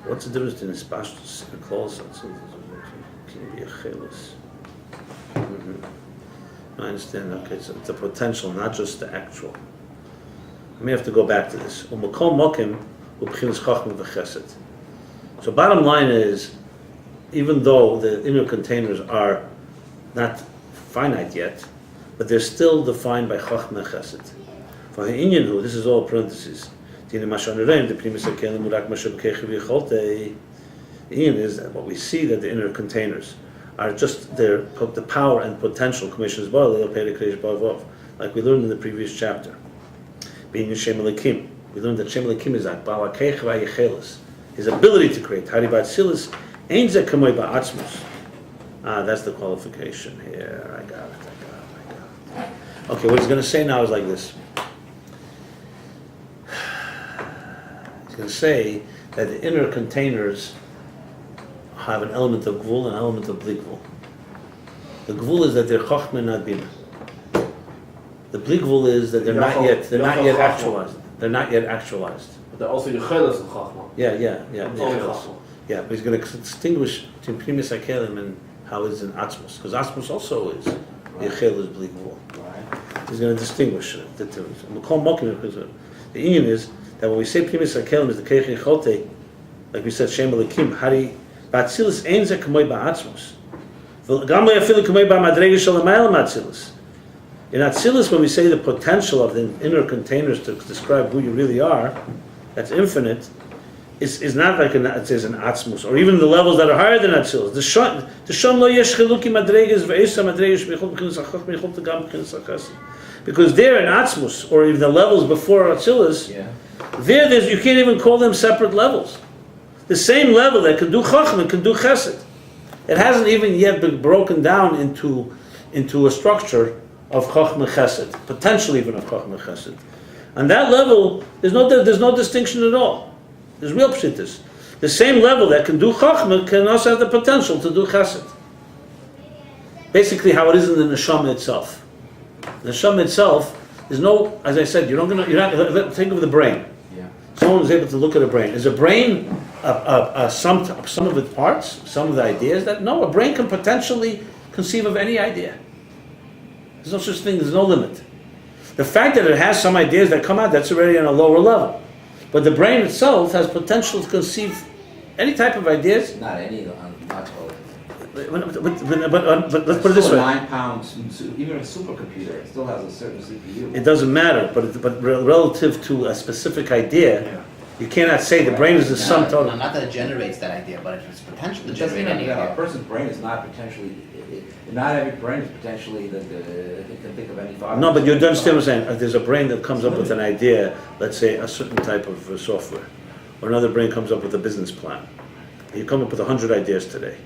What's the difference between this Pashtus and close Atzilus? I understand. Okay, so it's a potential, not just the actual. I may have to go back to this. So bottom line is, even though the inner containers are not finite yet, but they're still defined by Chachma and Chesed. For the Inyan, this is all parentheses. The Inyan is that what we see, that the inner containers are just the power and potential commissions, like we learned in the previous chapter. Being in Shem Elikim, we learned that Shem Elikim is that Balakech v'Yechelis, his ability to create. Haribat Silas, Ein Ze Kamoy Ba'atzmus. That's the qualification here. I got it. Okay, what he's going to say now is like this. He's going to say that the inner containers have an element of gvul and an element of bli gvul. The gvul is that they're chochmah, not bina. The bli gvul is that they're not yet actualized. They're not yet actualized. But they're also Yechelis and Chachma. Yeah. Only Chachma. Yeah, but he's going to distinguish between Primus HaKelim and how it's in Atzmos, because Atzmos also is Yechelis bli gvul. He's going to distinguish the two. The Inyan is that when we say Primus HaKelim is the Keich Yechote, like we said, Shem Elikim, Hari Ba'atzilus ein ze kamoy ba'atzmos. Gam lo yafilu kamoy ba'madrega shel hamayla ma'atzilus. In Atzilus, when we say the potential of the inner containers to describe who you really are, that's infinite, is not like it says an Atzmus, or even the levels that are higher than Atzilus. The Shom lo yesh chiluki madregas ve'esa madregas b'yichol b'chinas ha'choch b'yichol t'gam b'chinas ha'chesed. Because there in Atzmus, or even the levels before Atzilus, Yeah. there's you can't even call them separate levels. The same level that can do Chachma can do Chesed. It hasn't even yet been broken down into a structure of Chachma Chesed, potentially even of Chachma Chesed. On that level, there's no distinction at all. There's real pshittus. The same level that can do Chachma can also have the potential to do Chesed. Basically, how it is in the neshama itself. The neshama itself is no, as I said, you're not. Think of the brain. Yeah. Someone is able to look at a brain. Is a brain some of its parts, some of the ideas? That no, a brain can potentially conceive of any idea. There's no such thing. There's no limit. The fact that it has some ideas that come out, that's already on a lower level. But the brain itself has potential to conceive any type of ideas. Not any, not all. But let's put it this way. 9 pounds, even a supercomputer, it still has a certain CPU. It doesn't matter, but relative to a specific idea, you cannot say the brain is the sum total. No, not that it generates that idea, but it's potential to It doesn't generate mean any that a idea. person's brain is not potentially, not every brain is potentially that it can think of any thought. No, but you understand what I'm saying. There's a brain that comes up with an idea, let's say a certain type of software, or another brain comes up with a business plan. You come up with 100 ideas today.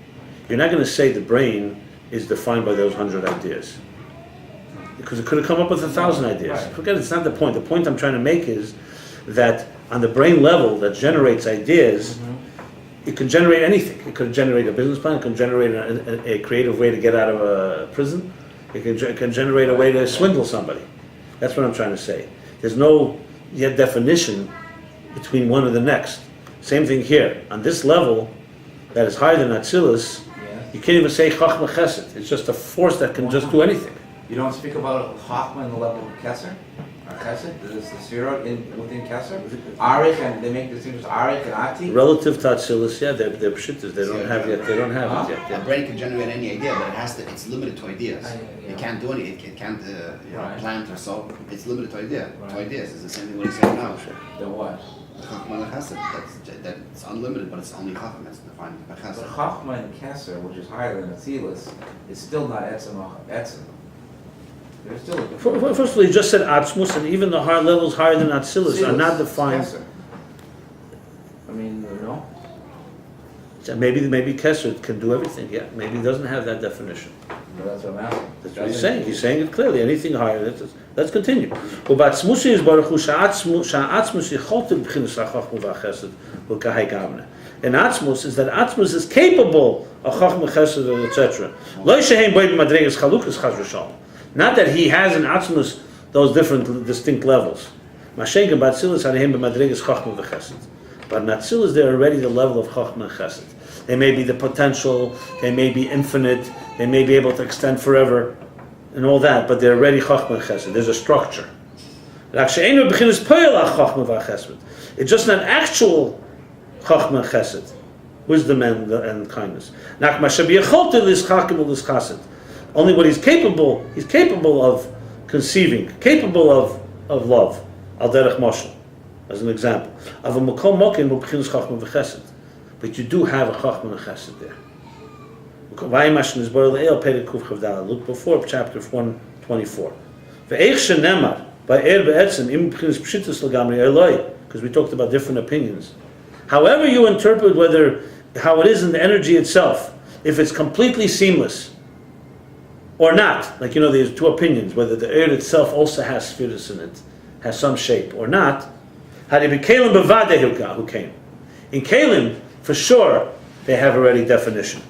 You're not going to say the brain is defined by those 100 ideas, because it could have come up with 1,000 ideas. Right. Forget it, it's not the point. The point I'm trying to make is that on the brain level that generates ideas, it can generate anything. It could generate a business plan. It can generate a creative way to get out of a prison. It can generate a way to swindle somebody. That's what I'm trying to say. There's no yet definition between one and the next. Same thing here. On this level that is higher than Atzilus, you can't even say Chachma Chesed. It's just a force that can just do anything. You don't speak about Chachma in the level of Kesser? Or Chesed? Is the Sphira within Kesser? Arich, and they make distinctions Arich and Ati? Relative to Atzilus, yeah, they're pshittas. They don't have it yet. The brain can generate any idea, but it's limited to ideas. Yeah. It can't do any. It can't Right. plant or so. It's limited to idea. Right. To ideas. It's the same thing what he's saying now. The what? Chachma Chesed. That's unlimited, but it's only Chachma. It's defined by The Chesed. Chachma in Kesser, which is higher than Atzilus, is still not Etzem. There's still a difference. First of all, you just said Atzmus, and even the higher levels higher than Atzilus are not defined. Kesser. I mean, no? Maybe Kesser can do everything. Yeah, maybe he doesn't have that definition. But that's what I'm asking. That's what he's saying. He's saying it clearly. Anything higher. Let's continue. ובעצמוסי is baruch hu שהעצמוס יכולת בבחינת החוכמה והחסד וכהי גמנה. And Atzmus is that Atzmus is capable of Chachma Chesed, etc. Lo shehem boi b'madregas chalukas chas v'shalom. Not that he has in Atzmus those different distinct levels. Mashenka b'Atzilus harehem b'madregas Chachma v'Chesed. But in Atzilus they're already the level of Chachma and Chesed. They may be the potential, they may be infinite, they may be able to extend forever, and all that, but they're already Chachma and Chesed. There's a structure. It's just not actual Chachma and Chesed, wisdom and kindness. Only what he's capable of conceiving, capable of love. Al derech mashal, as an example. But you do have a Chachma and a Chesed there. Look before chapter 124. Because we talked about different opinions. However you interpret how it is in the energy itself, if it's completely seamless or not, like there's two opinions, whether the earth itself also has spheres in it, has some shape or not. In Kalim, for sure, they have already definition.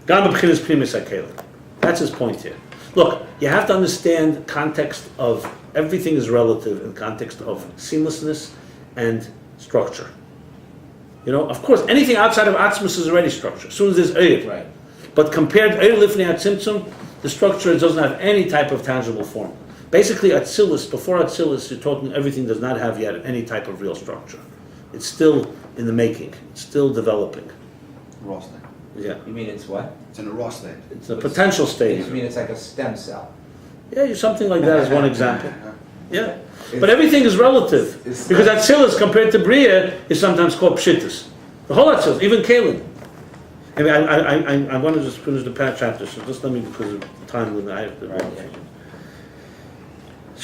That's his point here. Look, you have to understand the context of everything is relative in the context of seamlessness and structure. Of course, anything outside of Atzmus is already structure. As soon as there's Eir. Right. But compared to Eir Lifnei Atzimtzum, the structure doesn't have any type of tangible form. Basically, Atzilus, before Atzilus, you're talking everything does not have yet any type of real structure. It's still in the making. It's still developing. Raw state. Yeah. You mean it's what? It's in a raw state. It's a potential You stage. mean it's like a stem cell? Yeah, something like that is one example. Yeah. But It's- everything is relative. it's Because not- Atzilus compared to Bria is sometimes called Pshittus. The whole Atzilus, even Kalim. I mean, I want to just finish the chapter, so just let me, because of time limit, I have to. Right, yeah.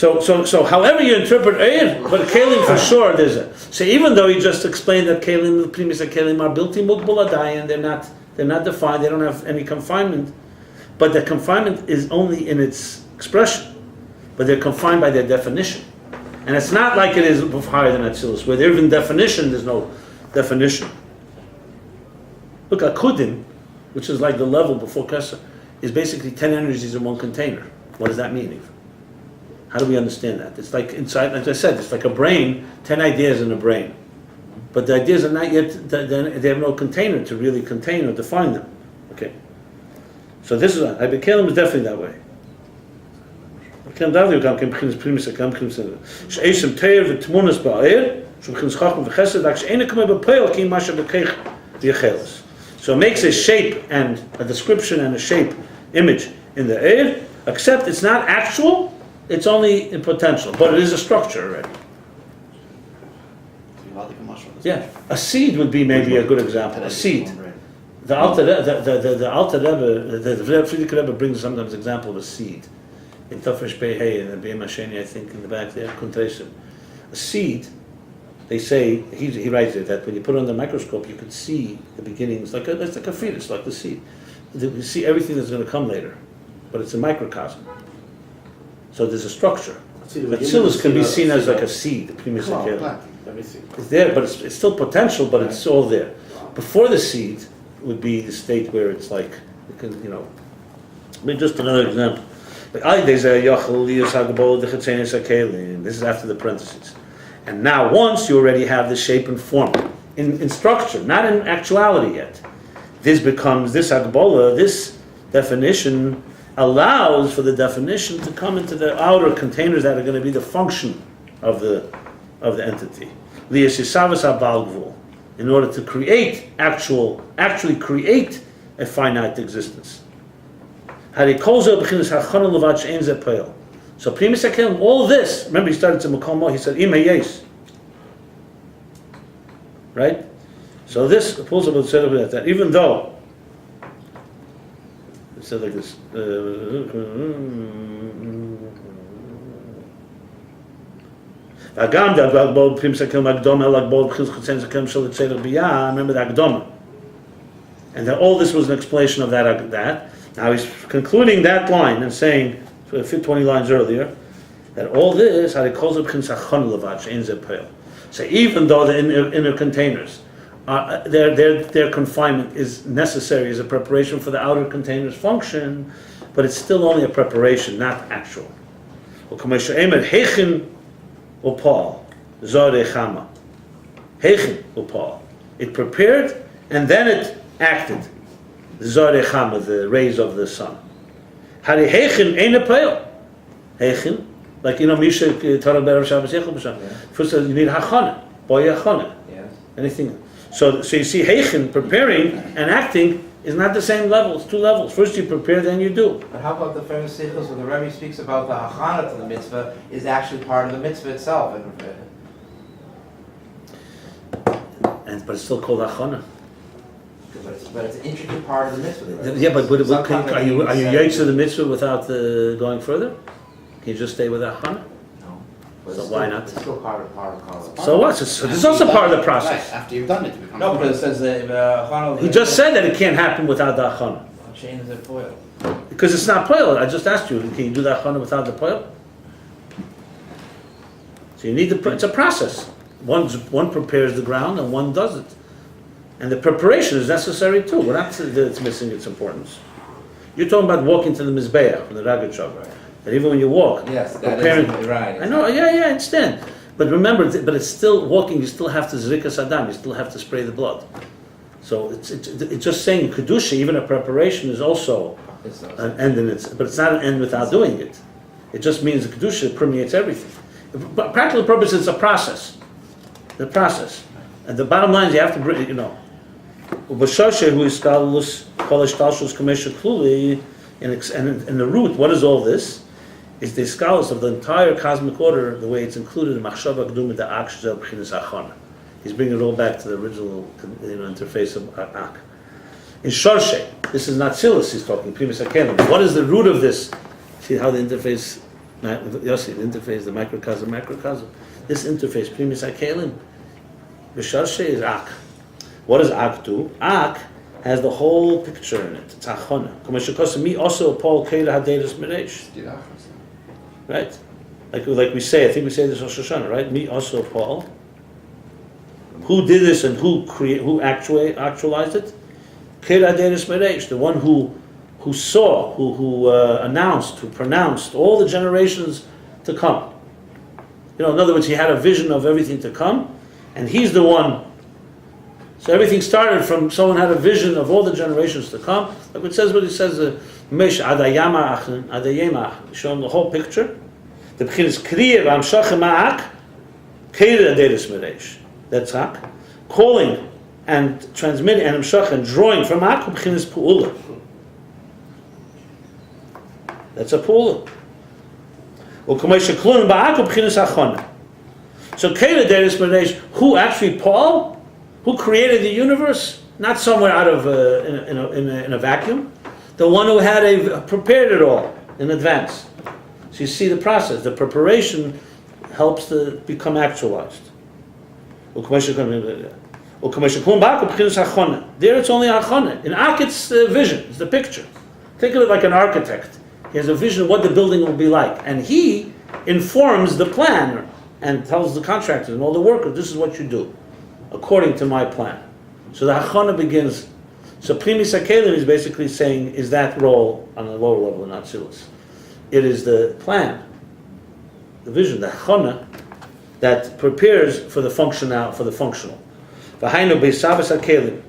So however you interpret Eir, but Kalim for sure there's a. So even though he just explained that Kalim, the premise of Kalim are built in Mukbul Adayan, they're not defined, they don't have any confinement, but the confinement is only in its expression, but they're confined by their definition. And it's not like it is higher than Atzilus, where there even definition, there's no definition. Look, Akudim, which is like the level before Kesser, is basically 10 energies in one container. What does that mean? How do we understand that? It's like inside, as I said, it's like a brain, 10 ideas in a brain. But the ideas are not yet, they have no container to really contain or define them. Okay. So this is, Ibn is definitely that way. So it makes a shape and a description and a shape image in the air, except it's not actual, it's only in potential, but it is a structure already. Yeah, a seed would be maybe a good example. A seed. The Alter Rebbe, the Frierdiker Rebbe brings sometimes example of a seed. In Tafresh Pei Hey and B'Yem Hasheni, I think in the back there, Kuntresim. A seed, they say, he writes it, that when you put it under the microscope, you could see the beginnings, it's like a fetus, like the seed. You see everything that's going to come later, but it's a microcosm. So there's a structure. Atzilus can be seen as like a seed, the primus Everything. It's there, but it's still potential, but it's all there. Before the seed would be the state where it's like, it can, I mean, just another example. This is after the parentheses. And now once you already have the shape and form, in structure, not in actuality yet, this Agbola, this definition allows for the definition to come into the outer containers that are going to be the function of the entity. In order to actually create a finite existence. So Primus Hakelim, all this, remember he started to Makom, he said, Im Hayes. Right? So this pulls up that even though it said like this. Remember the Akdoma. And that all this was an explanation of that. Now he's concluding that line and saying, 20 lines earlier, that all this, so even though the inner containers, their confinement is necessary as a preparation for the outer containers function, but it's still only a preparation, not actual. It prepared and then it acted. The rays of the sun. Like Misha Torah Be'er Shabbos Jacobson. First you need hachana, boy hachana. Anything. So you see, Heichen, preparing and acting is not the same level. It's two levels. First you prepare, then you do. But how about the famous sichos where the Rabbi speaks about the hachana to the mitzvah is actually part of the mitzvah itself? But it's still called hachana. But it's an intricate part of the mitzvah. Right? Yeah, but are you yaitz to the mitzvah without going further? Can you just stay with hachana? So why not? It's still part of So what? So this is also part of the process. Right, after you've done it, it becomes. No, but it says that He just said that it can't happen without the hachana. Change the foil. Because it's not poil. I just asked you, can you do the hachana without the poil? So you need it's a process. One prepares the ground and one does it. And the preparation is necessary too. We're not that it's missing its importance. You're talking about walking to the Mizbeach, the Ragged Shav. Right. And even when you walk, yes, that preparing, is right. I know, I understand. But remember, but it's still walking, you still have to zrikas adam, you still have to spray the blood. So it's just saying Kedusha, even a preparation is also an end in it, but it's not an end without doing it. It just means the Kedusha permeates everything. But practical purpose, it's a process. The process. And the bottom line is you have to bring, Ubashoshe, who is Skalus, Polish Talshus, Kamesha Kluli, and in the root, what is all this? Is the scholars of the entire cosmic order, the way it's included in Machshava Keduma da Ak Shzel B'chinas Achana. He's bringing it all back to the original interface of Ak. In Shorshe, this is not Silas he's talking, Primus Hakelim. What is the root of this? See how the interface Yossi, the interface, the microcosm. This interface, primis hakelim, b'sharshe is ak. What does ak do? Ak has the whole picture in it. It's achona. Me also Paul Keda Hadedas Meresh. Right? Like we say, I think we say this Rosh Hashanah, right? Me also Paul. Who did this and who actualized it? Keda Hadedas Meresh, the one who saw, who announced, who pronounced all the generations to come. In other words, he had a vision of everything to come, and he's the one. So everything started from someone had a vision of all the generations to come. Like it says, Mesh Adayama Adayema, showing the whole picture. The begin is Kriya Ramshach Ma'ak, Keda Aderes Meresh. That's Hak. Calling and transmitting and Ramshach and drawing from Hak, begin is Pu'ula. That's a Pu'ula. So Keda Aderes Meresh, who actually Paul? Who created the universe? Not somewhere out of in a vacuum. The one who had prepared it all in advance. So you see the process. The preparation helps to become actualized. There it's only achana. In Ak it's the vision, it's the picture. Think of it like an architect. He has a vision of what the building will be like. And he informs the plan and tells the contractors and all the workers, this is what you do, according to my plan. So the hachana begins. So primis hakelim is basically saying, is that role on the lower level in Atzilus. It is the plan, the vision, the hachana, that prepares for the functional. V'hainu beisabas hakelim.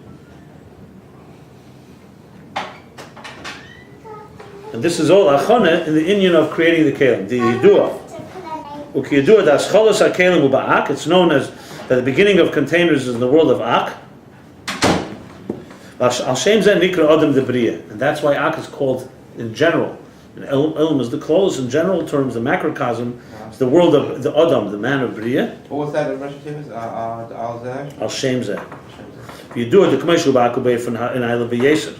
And this is all hachana in the inyan of creating the kelim, the yidua. Ukiyidua das cholos hakelim uba'ak. It's known as that the beginning of containers is in the world of Ak. And that's why Ak is called in general. In Ilm is the close in general terms, the macrocosm is the world of the Adam, the man of Bria. What was that in Russian terms? Al Shem Zeh. You do it the Kameshu Ba'akubay in Ayla B'Yeser.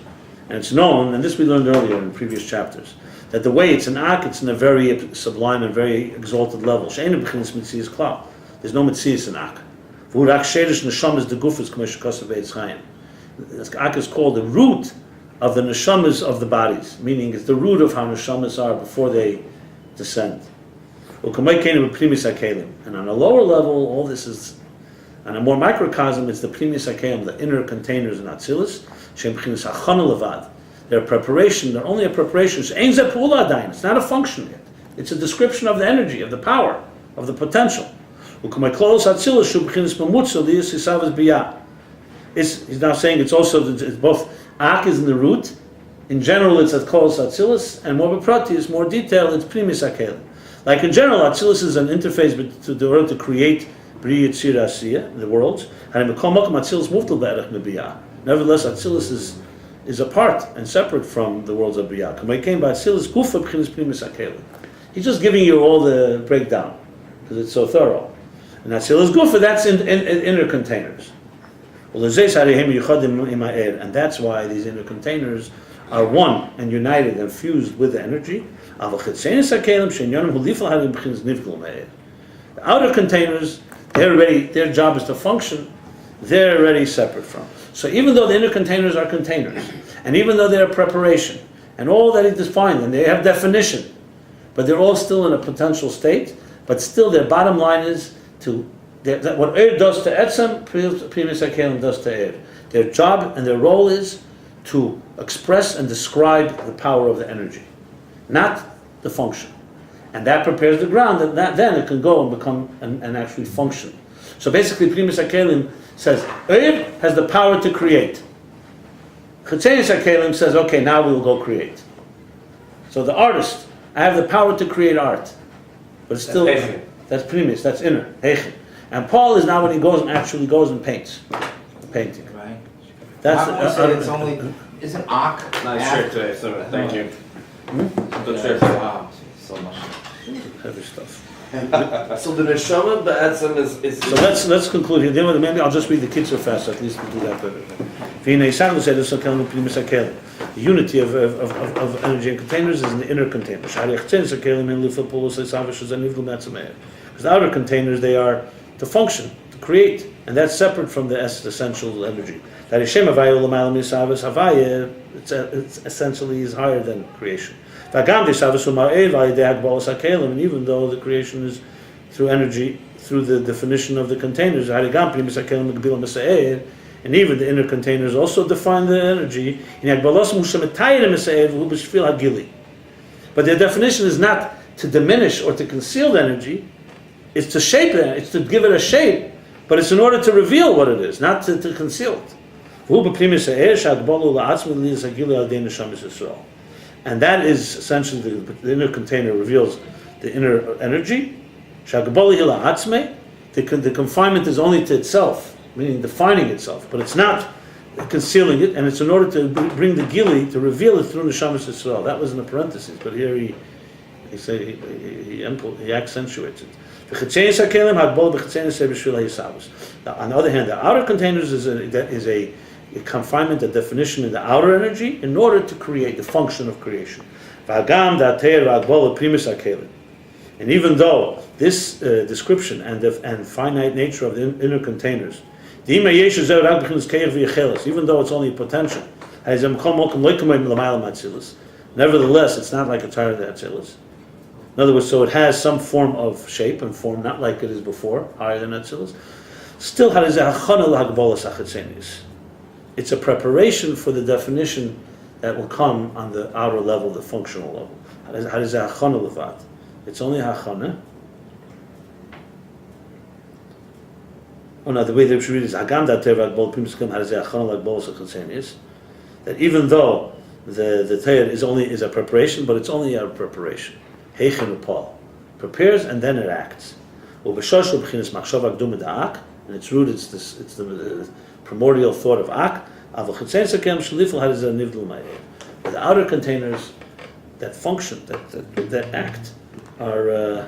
And it's known, and this we learned earlier in previous chapters, that the way it's in Ak, it's in a very sublime and very exalted level. There's no Metzias in Ak. Ak is called the root of the neshamas of the bodies, meaning it's the root of how neshamas are before they descend. And on a lower level, all this is, on a more microcosm, it's the primis hakelim, the inner containers in Atzilus. They're a preparation, they're only a preparation. It's not a function yet. It's a description of the energy, of the power, of the potential. He's now saying it's also it's both Ak is in the root. In general, it's at Kol Atzilus, and more Beprati is more detailed. It's Primis Hakelim. Like in general, Atzilus is an interface to the order to create Bri Yitzir Asiya, the worlds. And in Mekom Mokom Atzilus Muftal Be'erech Nebiyah. Nevertheless, Atzilus is apart and separate from the worlds of Biyah. He's just giving you all the breakdown because it's so thorough. And Atzilus Gufa, that's in inner containers. And that's why these inner containers are one and united and fused with the energy. The outer containers, their job is to function, they're already separate from. So even though the inner containers are containers, and even though they're preparation, and all that is defined, and they have definition, but they're all still in a potential state, but still their bottom line is that what Eir does to Etzem, Primis HaKelim does to Eir. Their job and their role is to express and describe the power of the energy, not the function. And that prepares the ground, and then it can go and become and actually function. So basically, Primis HaKelim says, Eir has the power to create. Chetzenis HaKelim says, okay, now we will go create. So the artist, I have the power to create art. But it's still, that's Primis, that's inner, Heichen. And Paul is now when he goes and actually goes and paints. Painting. Right. That's it's only, isn't Ak? Nice shirt today, so thank you. Wow, so much. Heavy stuff. So the neshama ba'atzem is. So let's conclude here. Then maybe I'll just read the kitzur fast. At least we'll do that better. The unity of energy and containers is in the inner containers. Because the outer containers, they are to function, to create, and that's separate from the essential energy. That Hashem it's essentially is higher than creation. And even though the creation is through energy, through the definition of the containers, and even the inner containers also define the energy. But their definition is not to diminish or to conceal the energy, it's to shape it, it's to give it a shape, but it's in order to reveal what it is, not to conceal it. And that is essentially the inner container reveals the inner energy. The confinement is only to itself, meaning defining itself, but it's not concealing it, and it's in order to bring the gili, to reveal it through Neshamas Yisrael. That was in the parentheses, but here he accentuates it. Now, on the other hand, the outer containers is a confinement, a definition of the outer energy in order to create the function of creation. And even though this description and finite nature of the inner containers, even though it's only a potential, nevertheless, it's not like it's higher than Atzilus. In other words, so it has some form of shape and form, not like it is before, higher than Atzilus. Still, it's a preparation for the definition that will come on the outer level, the functional level. It's only hachana. Oh no, the way they should read is that even though the Torah is a preparation, but it's only a preparation. Heichen upal prepares and then it acts. And its root it's the primordial thought of ak. But the outer containers that function, that act, are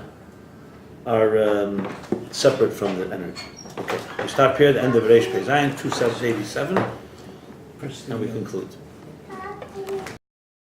separate from the energy. Okay, we stop here at the end of Reish Pei Zayin, 287, and we conclude.